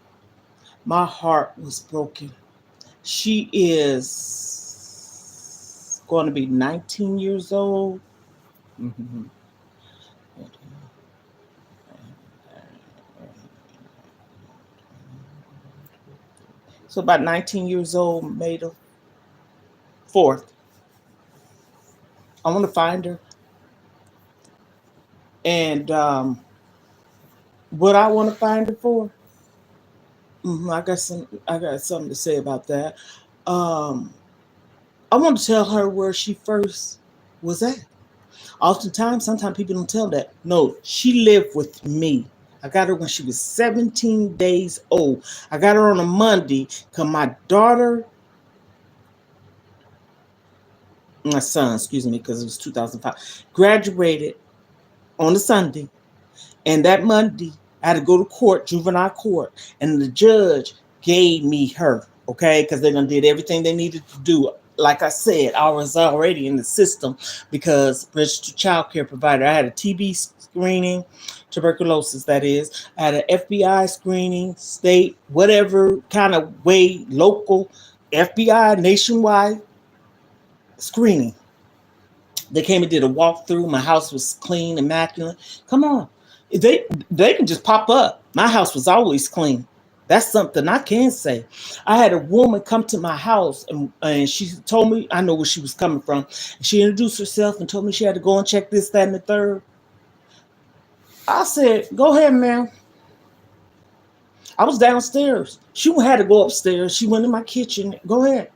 My heart was broken. She is going to be 19 years old. Mm-hmm. So about 19 years old, May the 4th. I want to find her. And what I want to find her for, I got something to say about that. I want to tell her where she first was at. Oftentimes, sometimes people don't tell that. No, she lived with me. I got her when she was 17 days old. I got her on a Monday because my son, because it was 2005, graduated on a Sunday. And that Monday, I had to go to court, juvenile court, and the judge gave me her, okay? Because they done did everything they needed to do. Like I said, I was already in the system because registered child care provider. I had a TB screening, tuberculosis, that is. I had an FBI screening, state, whatever kind of way, local, FBI, nationwide screening. They came and did a walkthrough. My house was clean, immaculate. Come on. They can just pop up. My house was always clean. That's something I can say. I had a woman come to my house and she told me, I know where she was coming from. She introduced herself and told me she had to go and check this, that, and the third. I said, go ahead, ma'am. I was downstairs. She had to go upstairs. She went in my kitchen. Go ahead.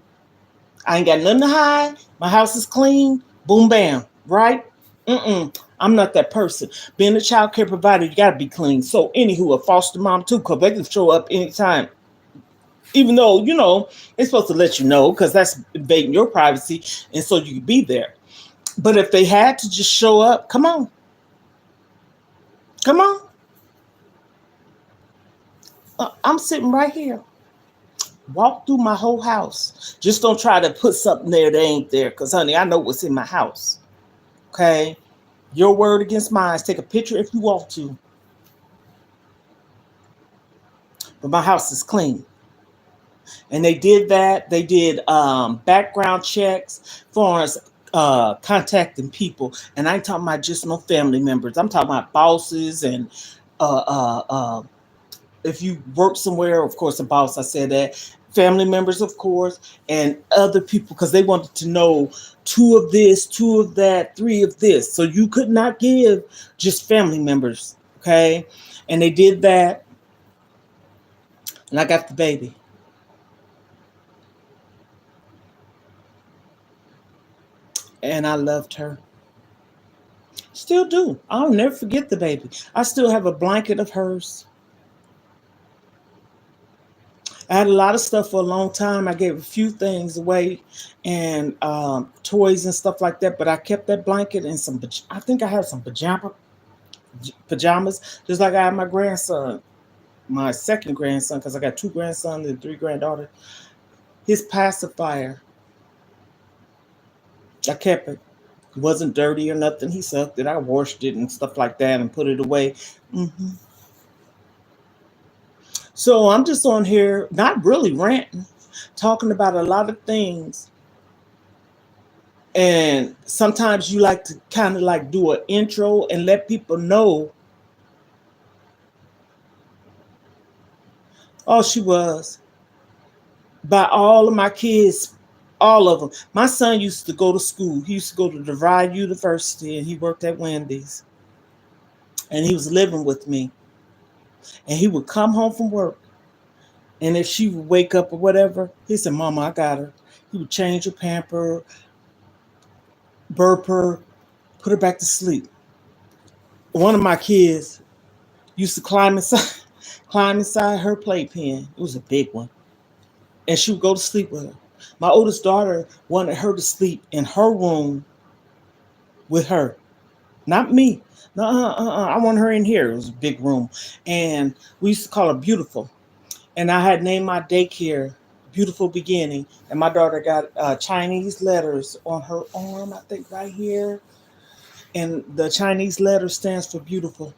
I ain't got nothing to hide. My house is clean. Boom, bam. Right? I'm not that person. Being a child care provider, you got to be clean. So, anywho, a foster mom too, because they can show up anytime. Even though, they're supposed to let you know because that's invading your privacy. And so you can be there. But if they had to just show up, come on. Come on. I'm sitting right here. Walk through my whole house. Just don't try to put something there that ain't there, because, honey, I know what's in my house. Okay? Your word against mine. Take a picture if you want to. But my house is clean. And they did that. They did background checks for us, contacting people. And I ain't talking about just no family members. I'm talking about bosses and uh, uh, uh, if you work somewhere, of course, a boss, I said that. Family members, of course, and other people, because they wanted to know two of this, two of that, three of this. So you could not give just family members, okay? And they did that, and I got the baby. And I loved her. Still do. I'll never forget the baby. I still have a blanket of hers. I had a lot of stuff for a long time. I gave a few things away and toys and stuff like that, but I kept that blanket and some, I think I had some pajamas, just like I had my grandson, my second grandson, because I got two grandsons and three granddaughters. His pacifier, I kept it. It wasn't dirty or nothing. He sucked it. I washed it and stuff like that and put it away. hmm So I'm just on here, not really ranting, talking about a lot of things. And sometimes you like to kind of like do an intro and let people know. Oh, she was. By all of my kids, all of them. My son used to go to school. He used to go to DeVry University and he worked at Wendy's. And he was living with me. And he would come home from work. And if she would wake up or whatever, he said, Mama, I got her. He would change her pamper, burp her, put her back to sleep. One of my kids used to climb inside her playpen. It was a big one. And she would go to sleep with her. My oldest daughter wanted her to sleep in her room with her, not me. No, I want her in here. It was a big room. And we used to call her Beautiful. And I had named my daycare Beautiful Beginning. And my daughter got Chinese letters on her arm, I think right here. And the Chinese letter stands for beautiful.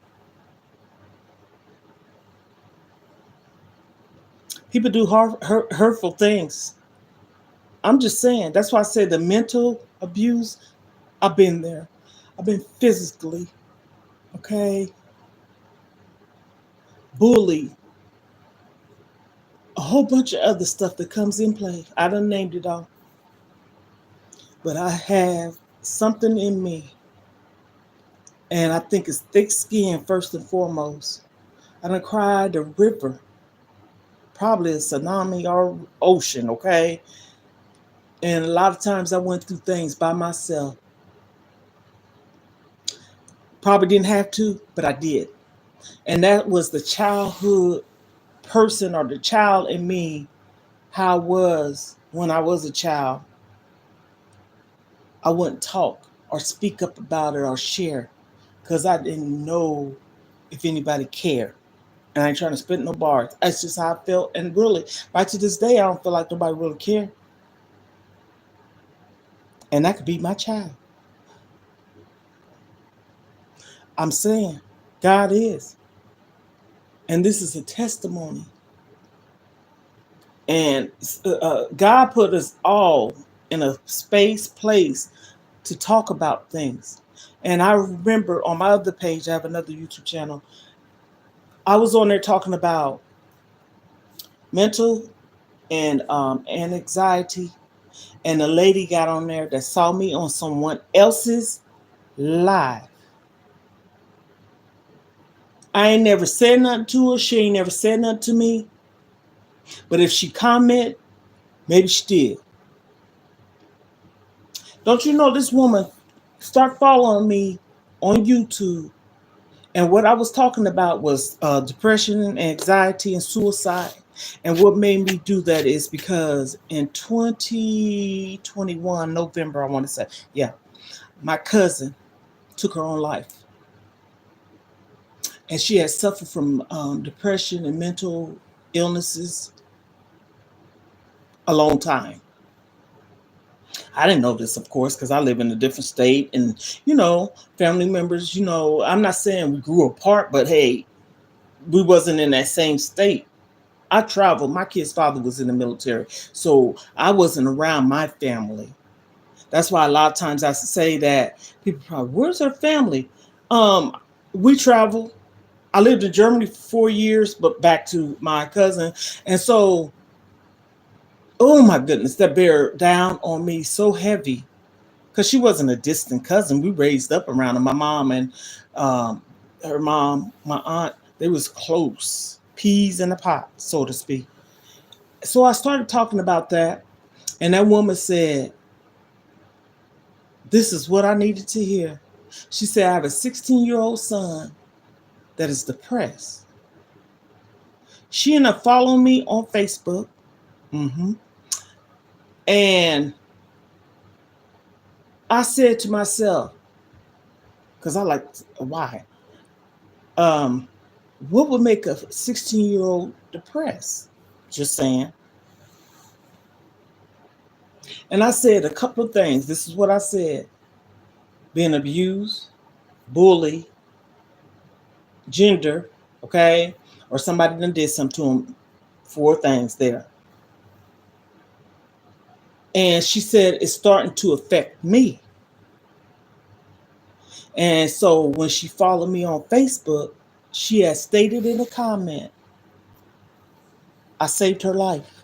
People do hurtful things. I'm just saying. That's why I say the mental abuse, I've been there. I've been physically, okay, bullied, a whole bunch of other stuff that comes in play. I done named it all. But I have something in me, and I think it's thick skin first and foremost. I done cried a river, probably a tsunami or ocean, okay? And a lot of times I went through things by myself. Probably didn't have to, but I did. And that was the childhood person or the child in me, how I was when I was a child. I wouldn't talk or speak up about it or share because I didn't know if anybody cared. And I ain't trying to spit no bars. That's just how I felt. And really, right to this day, I don't feel like nobody really cared. And that could be my child. I'm saying God is. And this is a testimony. And God put us all in a space, place to talk about things. And I remember on my other page, I have another YouTube channel. I was on there talking about mental and anxiety. And a lady got on there that saw me on someone else's live. I ain't never said nothing to her. She ain't never said nothing to me. But if she comment, maybe she did. Don't you know this woman start following me on YouTube? And what I was talking about was depression and anxiety and suicide. And what made me do that is because in 2021, November, I want to say, yeah, my cousin took her own life. And she had suffered from depression and mental illnesses a long time. I didn't know this, of course, because I live in a different state, and family members. I'm not saying we grew apart, but hey, we wasn't in that same state. I traveled. My kid's father was in the military, so I wasn't around my family. That's why a lot of times I say that people probably, where's her family? We travel. I lived in Germany for 4 years, but back to my cousin. And so, oh my goodness, that bear down on me so heavy because she wasn't a distant cousin. We raised up around her. My mom and her mom, my aunt, they was close, peas in a pot, so to speak. So I started talking about that, and that woman said, this is what I needed to hear. She said, I have a 16-year-old son that is depressed. She ended up following me on Facebook. And I said to myself, because I like, why? What would make a 16-year-old depressed? Just saying. And I said a couple of things. This is what I said. Being abused, bullied, gender, okay? Or somebody done did something to him. 4 things there. And she said it's starting to affect me. And so when she followed me on Facebook, she had stated in a comment, I saved her life.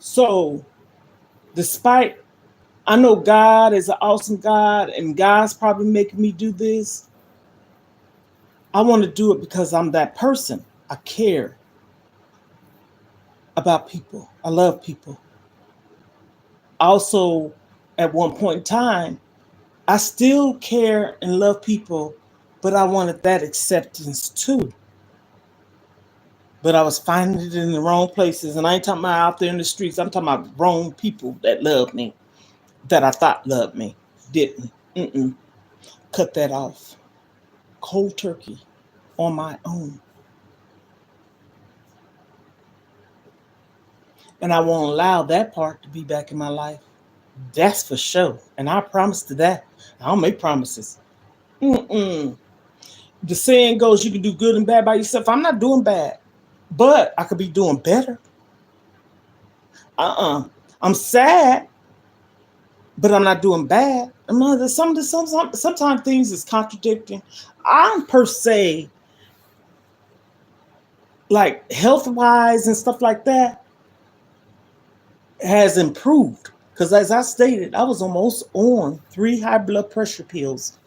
So despite, I know God is an awesome God and God's probably making me do this, I want to do it because I'm that person. I care about people. I love people. Also, at one point in time, I still care and love people, but I wanted that acceptance too. But I was finding it in the wrong places. And I ain't talking about out there in the streets. I'm talking about wrong people that love me, that I thought loved me. Didn't. Cut that off. Cold turkey on my own. And I won't allow that part to be back in my life. That's for sure. And I promise to that. I don't make promises. The saying goes, you can do good and bad by yourself. I'm not doing bad, but I could be doing better. I'm sad, but I'm not doing bad. Sometimes things is contradicting. I'm per se, like health-wise and stuff like that, has improved. Because as I stated, I was almost on 3 high blood pressure pills.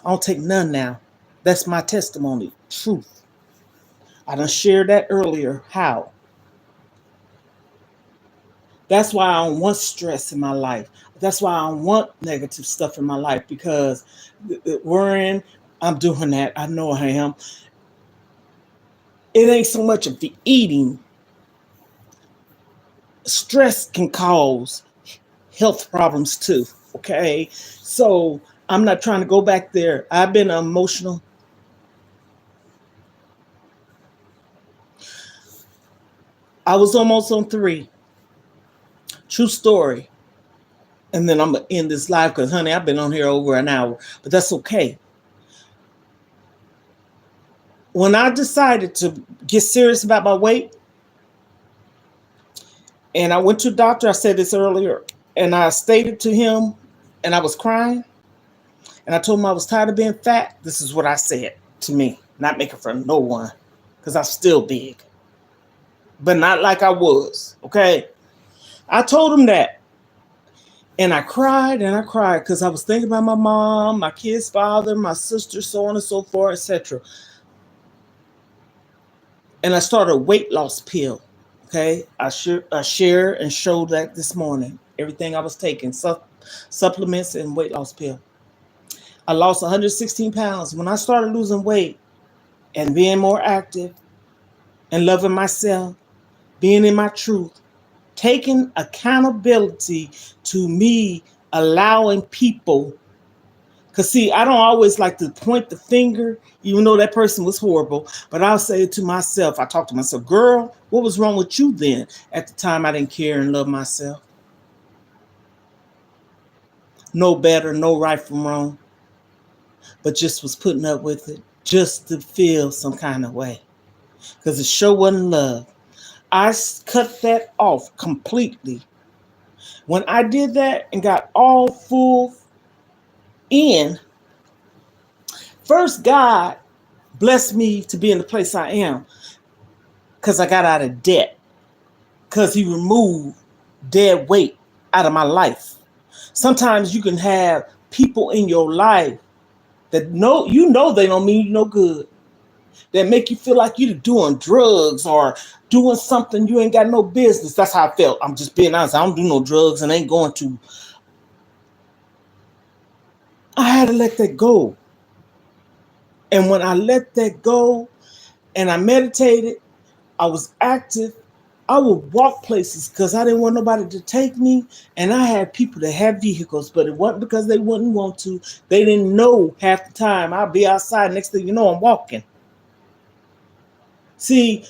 I don't take none now. That's my testimony. Truth. I done shared that earlier. How? That's why I don't want stress in my life. That's why I don't want negative stuff in my life, because worrying, I'm doing that. I know I am. It ain't so much of the eating. Stress can cause health problems too. Okay. So I'm not trying to go back there. I've been emotional. I was almost on 3. True story. And then I'm going to end this live because, honey, I've been on here over an hour, but that's okay. When I decided to get serious about my weight, and I went to the doctor, I said this earlier, and I stated to him, and I was crying, and I told him I was tired of being fat. This is what I said to me, not making fun of no one, because I'm still big, but not like I was, okay? I told him that. And I cried because I was thinking about my mom, my kid's father, my sister, so on and so forth, etc. And I started a weight loss pill. Okay, I share and showed that this morning. Everything I was taking, supplements and weight loss pill. I lost 116 pounds. When I started losing weight and being more active and loving myself, being in my truth, taking accountability to me, allowing people Because, see, I don't always like to point the finger, even though that person was horrible. But I'll say it to myself. I talk to myself, girl, what was wrong with you then? At the time, I didn't care and love myself. No better, no right from wrong. But just was putting up with it just to feel some kind of way. Because it sure wasn't love. I cut that off completely. When I did that and got all full in, first, God blessed me to be in the place I am because I got out of debt, because He removed dead weight out of my life. Sometimes you can have people in your life that they don't mean you no good, that make you feel like you're doing drugs or doing something you ain't got no business. That's how I felt. I'm just being honest. I don't do no drugs and ain't going to. I had to let that go. And when I let that go and I meditated, I was active. I would walk places because I didn't want nobody to take me. And I had people that had vehicles, but it wasn't because they wouldn't want to. They didn't know half the time. I'd be outside. Next thing you know, I'm walking. See,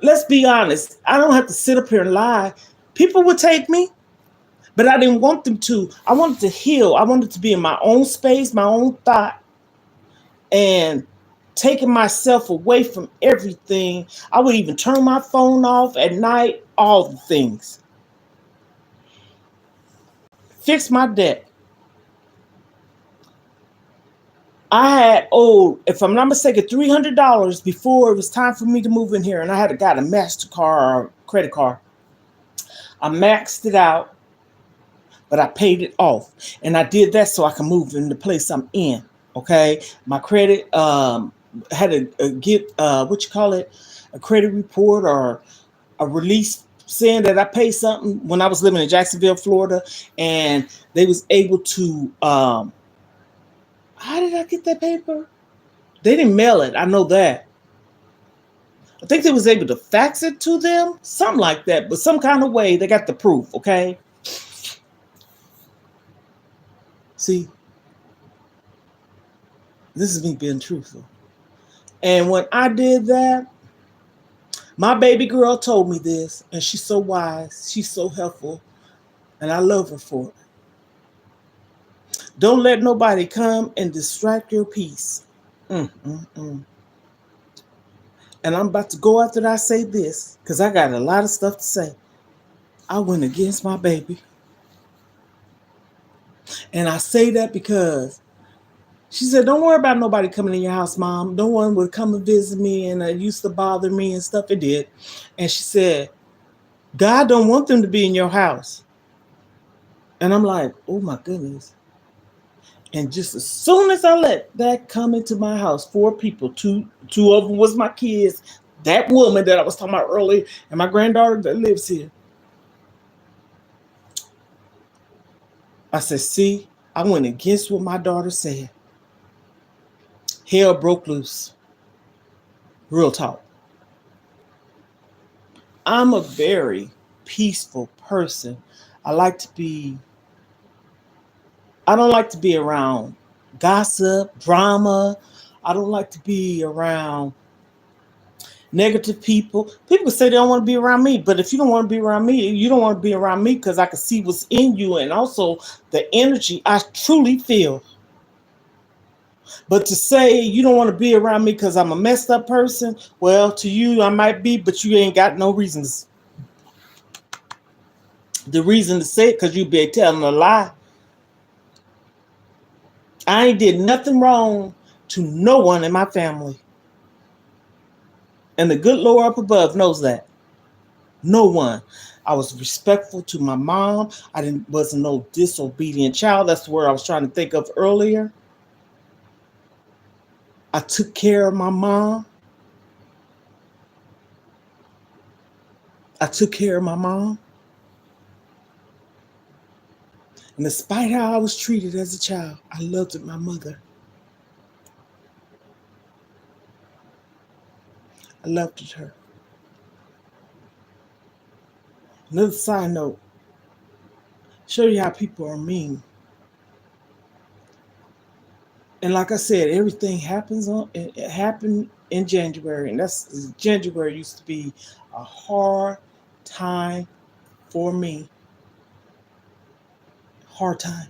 let's be honest. I don't have to sit up here and lie. People would take me, but I didn't want them to. I wanted to heal. I wanted to be in my own space, my own thought, and taking myself away from everything. I would even turn my phone off at night, all the things. Fix my debt. I had owed, if I'm not mistaken, $300 before it was time for me to move in here, and I had got a MasterCard or credit card. I maxed it out, but I paid it off, and I did that so I can move in the place I'm in. Okay, my credit had to get what you call it, a credit report or a release saying that I paid something when I was living in Jacksonville, Florida, and they was able to. How did I get that paper? They didn't mail it. I know that. I think they was able to fax it to them, something like that. But some kind of way they got the proof. Okay. See, this is me being truthful. And when I did that, my baby girl told me this, and she's so wise, she's so helpful, and I love her for it. Don't let nobody come and distract your peace. Mm, mm, mm. And I'm about to go after I say this because I got a lot of stuff to say. I went against my baby. And I say that because she said, don't worry about nobody coming in your house, Mom. No one would come and visit me, and it used to bother me and stuff. It did. And she said, God don't want them to be in your house. And I'm like, oh my goodness. And just as soon as I let that come into my house, 4 people, two of them was my kids, that woman that I was talking about earlier, and my granddaughter that lives here. I said, see, I went against what my daughter said. Hell broke loose. Real talk. I'm a very peaceful person. I like to be, I don't like to be around gossip, drama. I don't like to be around negative people. People say they don't want to be around me, but if you don't want to be around me, you don't want to be around me because I can see what's in you and also the energy I truly feel. But to say you don't want to be around me because I'm a messed up person, well, to you I might be, but you ain't got no reasons. The reason to say it because you be telling a lie. I ain't did nothing wrong to no one in my family. And the good Lord up above knows that. No one. I was respectful to my mom. Wasn't no disobedient child. That's the word I was trying to think of earlier. I took care of my mom. I took care of my mom. And despite how I was treated as a child, I loved my mother. I loved her. Another side note, show you how people are mean. And like I said, everything happens on it happened in January, and that's January used to be a hard time for me. Hard time.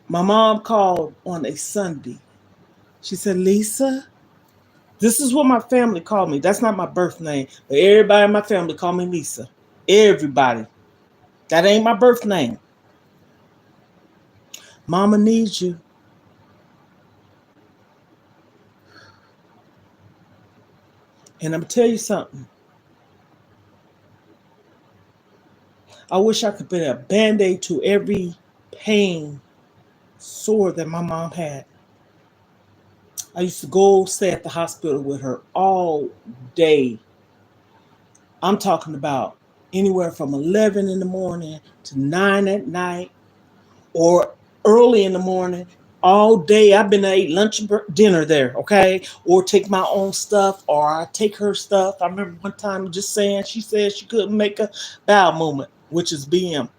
My mom called on a Sunday. She said, Lisa, this is what my family called me. That's not my birth name, but everybody in my family called me Lisa. Everybody. That ain't my birth name. Mama needs you. And I'm gonna tell you something. I wish I could put a band-aid to every pain sore that my mom had. I used to go stay at the hospital with her all day. I'm talking about anywhere from 11 in the morning to 9 at night or early in the morning. All day I've been to eat lunch and dinner there, okay? Or take my own stuff or I take her stuff. I remember one time just saying, she said she couldn't make a bowel movement, which is BM.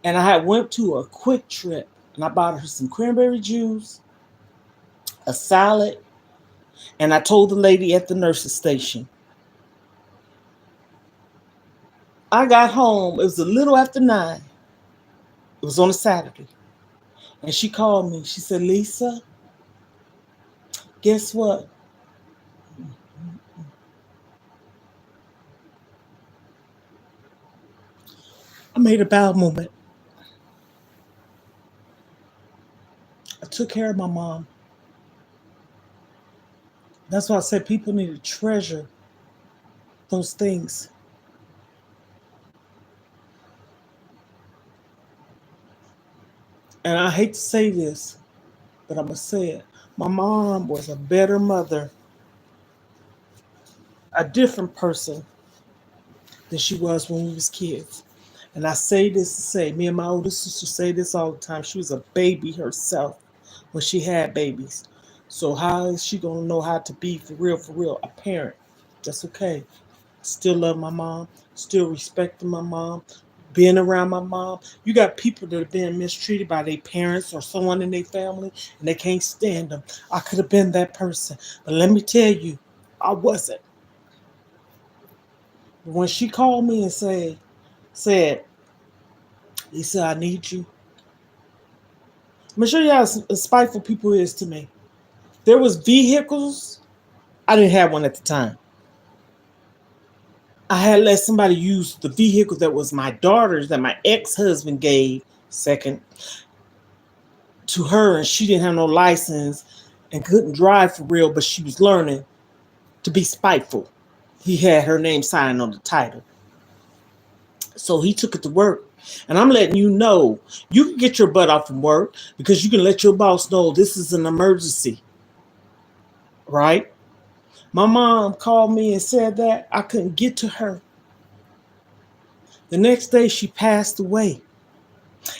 And I had went to a Quick Trip and I bought her some cranberry juice, a salad, and I told the lady at the nurse's station, I got home, it was a little after 9. It was on a Saturday. And she called me. She said, Lisa, guess what? I made a bowel movement. I took care of my mom. That's why I said people need to treasure those things. And I hate to say this, but I'm going to say it. My mom was a better mother, a different person than she was when we was kids. And I say this to say, me and my older sister say this all the time. She was a baby herself when she had babies. So how is she gonna know how to be for real, a parent? That's okay. Still love my mom, still respecting my mom, being around my mom. You got people that have been mistreated by their parents or someone in their family and they can't stand them. I could have been that person. But let me tell you, I wasn't. When she called me and said, Lisa, I need you. I'm gonna show you how spiteful people is to me. There was vehicles. I didn't have one at the time. I had let somebody use the vehicle that was my daughter's that my ex-husband gave second to her, and she didn't have no license and couldn't drive for real, but she was learning to be spiteful. He had her name signed on the title. So he took it to work. And I'm letting you know, you can get your butt off from work because you can let your boss know this is an emergency, right? My mom called me and said that I couldn't get to her. The next day she passed away.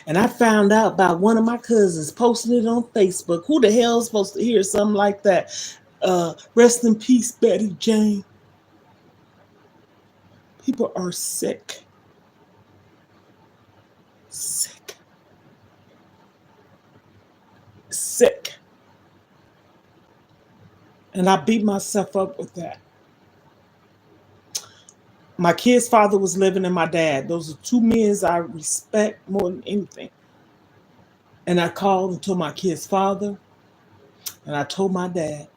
And I found out by one of my cousins posting it on Facebook. Who the hell is supposed to hear something like that? Rest in peace, Betty Jane. People are sick. Sick. Sick. And I beat myself up with that. My kid's father was living and my dad. Those are two men I respect more than anything. And I called and told my kid's father and I told my dad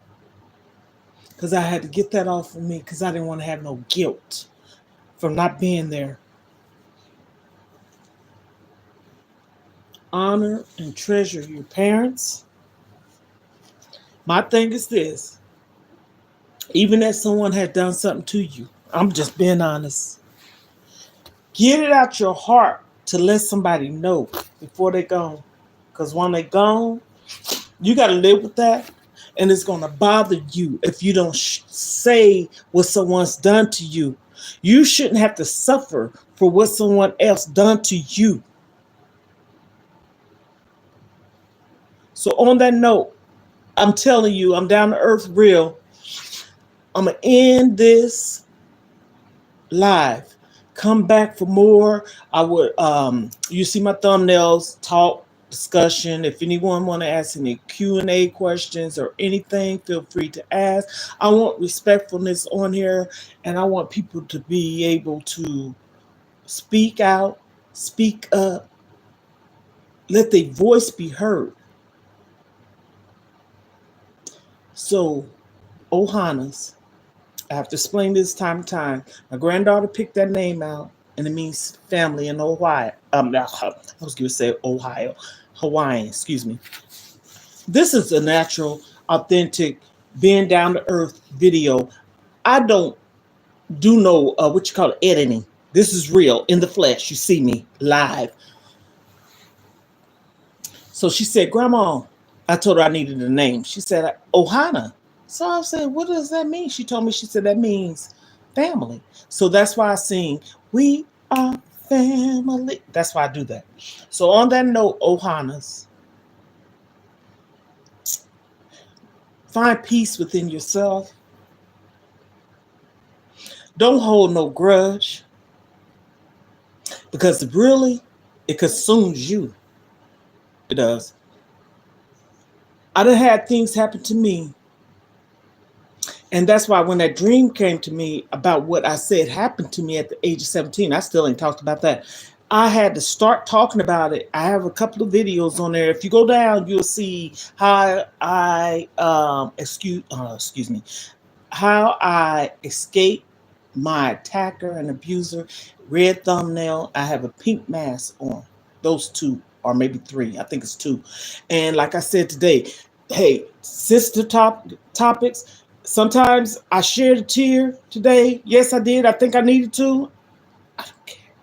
because I had to get that off of me because I didn't want to have no guilt from not being there. Honor and treasure your parents. My thing is this, even if someone had done something to you, I'm just being honest. Get it out your heart to let somebody know before they're gone. Because when they're gone, you got to live with that. And it's going to bother you if you don't say what someone's done to you. You shouldn't have to suffer for what someone else done to you. So on that note, I'm telling you, I'm down to earth real. I'm going to end this live. Come back for more. I would, you see my thumbnails, talk discussion. If anyone want to ask any Q&A questions or anything, feel free to ask. I want respectfulness on here, and I want people to be able to speak out, speak up, let their voice be heard. So, Ohanas, I have to explain this time to time. My granddaughter picked that name out, and it means family in Ohio. I was going to say Ohio, Hawaiian, excuse me. This is a natural, authentic, being down to earth video. I don't do no what you call it, editing. This is real in the flesh. You see me live. So she said, Grandma, I told her I needed a name. She said, Ohana. So I said, what does that mean? She told me, she said, that means family. So that's why I sing, we are family. That's why I do that. So on that note, Ohanas, find peace within yourself. Don't hold no grudge, because really, it consumes you. It does. I done had things happen to me. And that's why when that dream came to me about what I said happened to me at the age of 17, I still ain't talked about that. I had to start talking about it. I have a couple of videos on there. If you go down, you'll see how I excuse me, how I escaped my attacker and abuser. Red thumbnail. I have a pink mask on. Those two, or maybe three. I think it's two. And like I said today, hey, sister topics. Sometimes I shared a tear today. Yes, I did. I think I needed to. I don't care.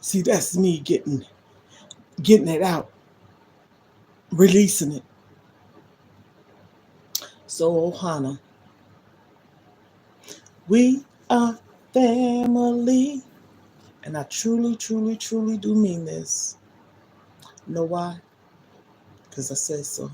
See, that's me getting it out, releasing it. So, Ohana, we are family. And I truly, truly, truly do mean this. You know why? Because I said so.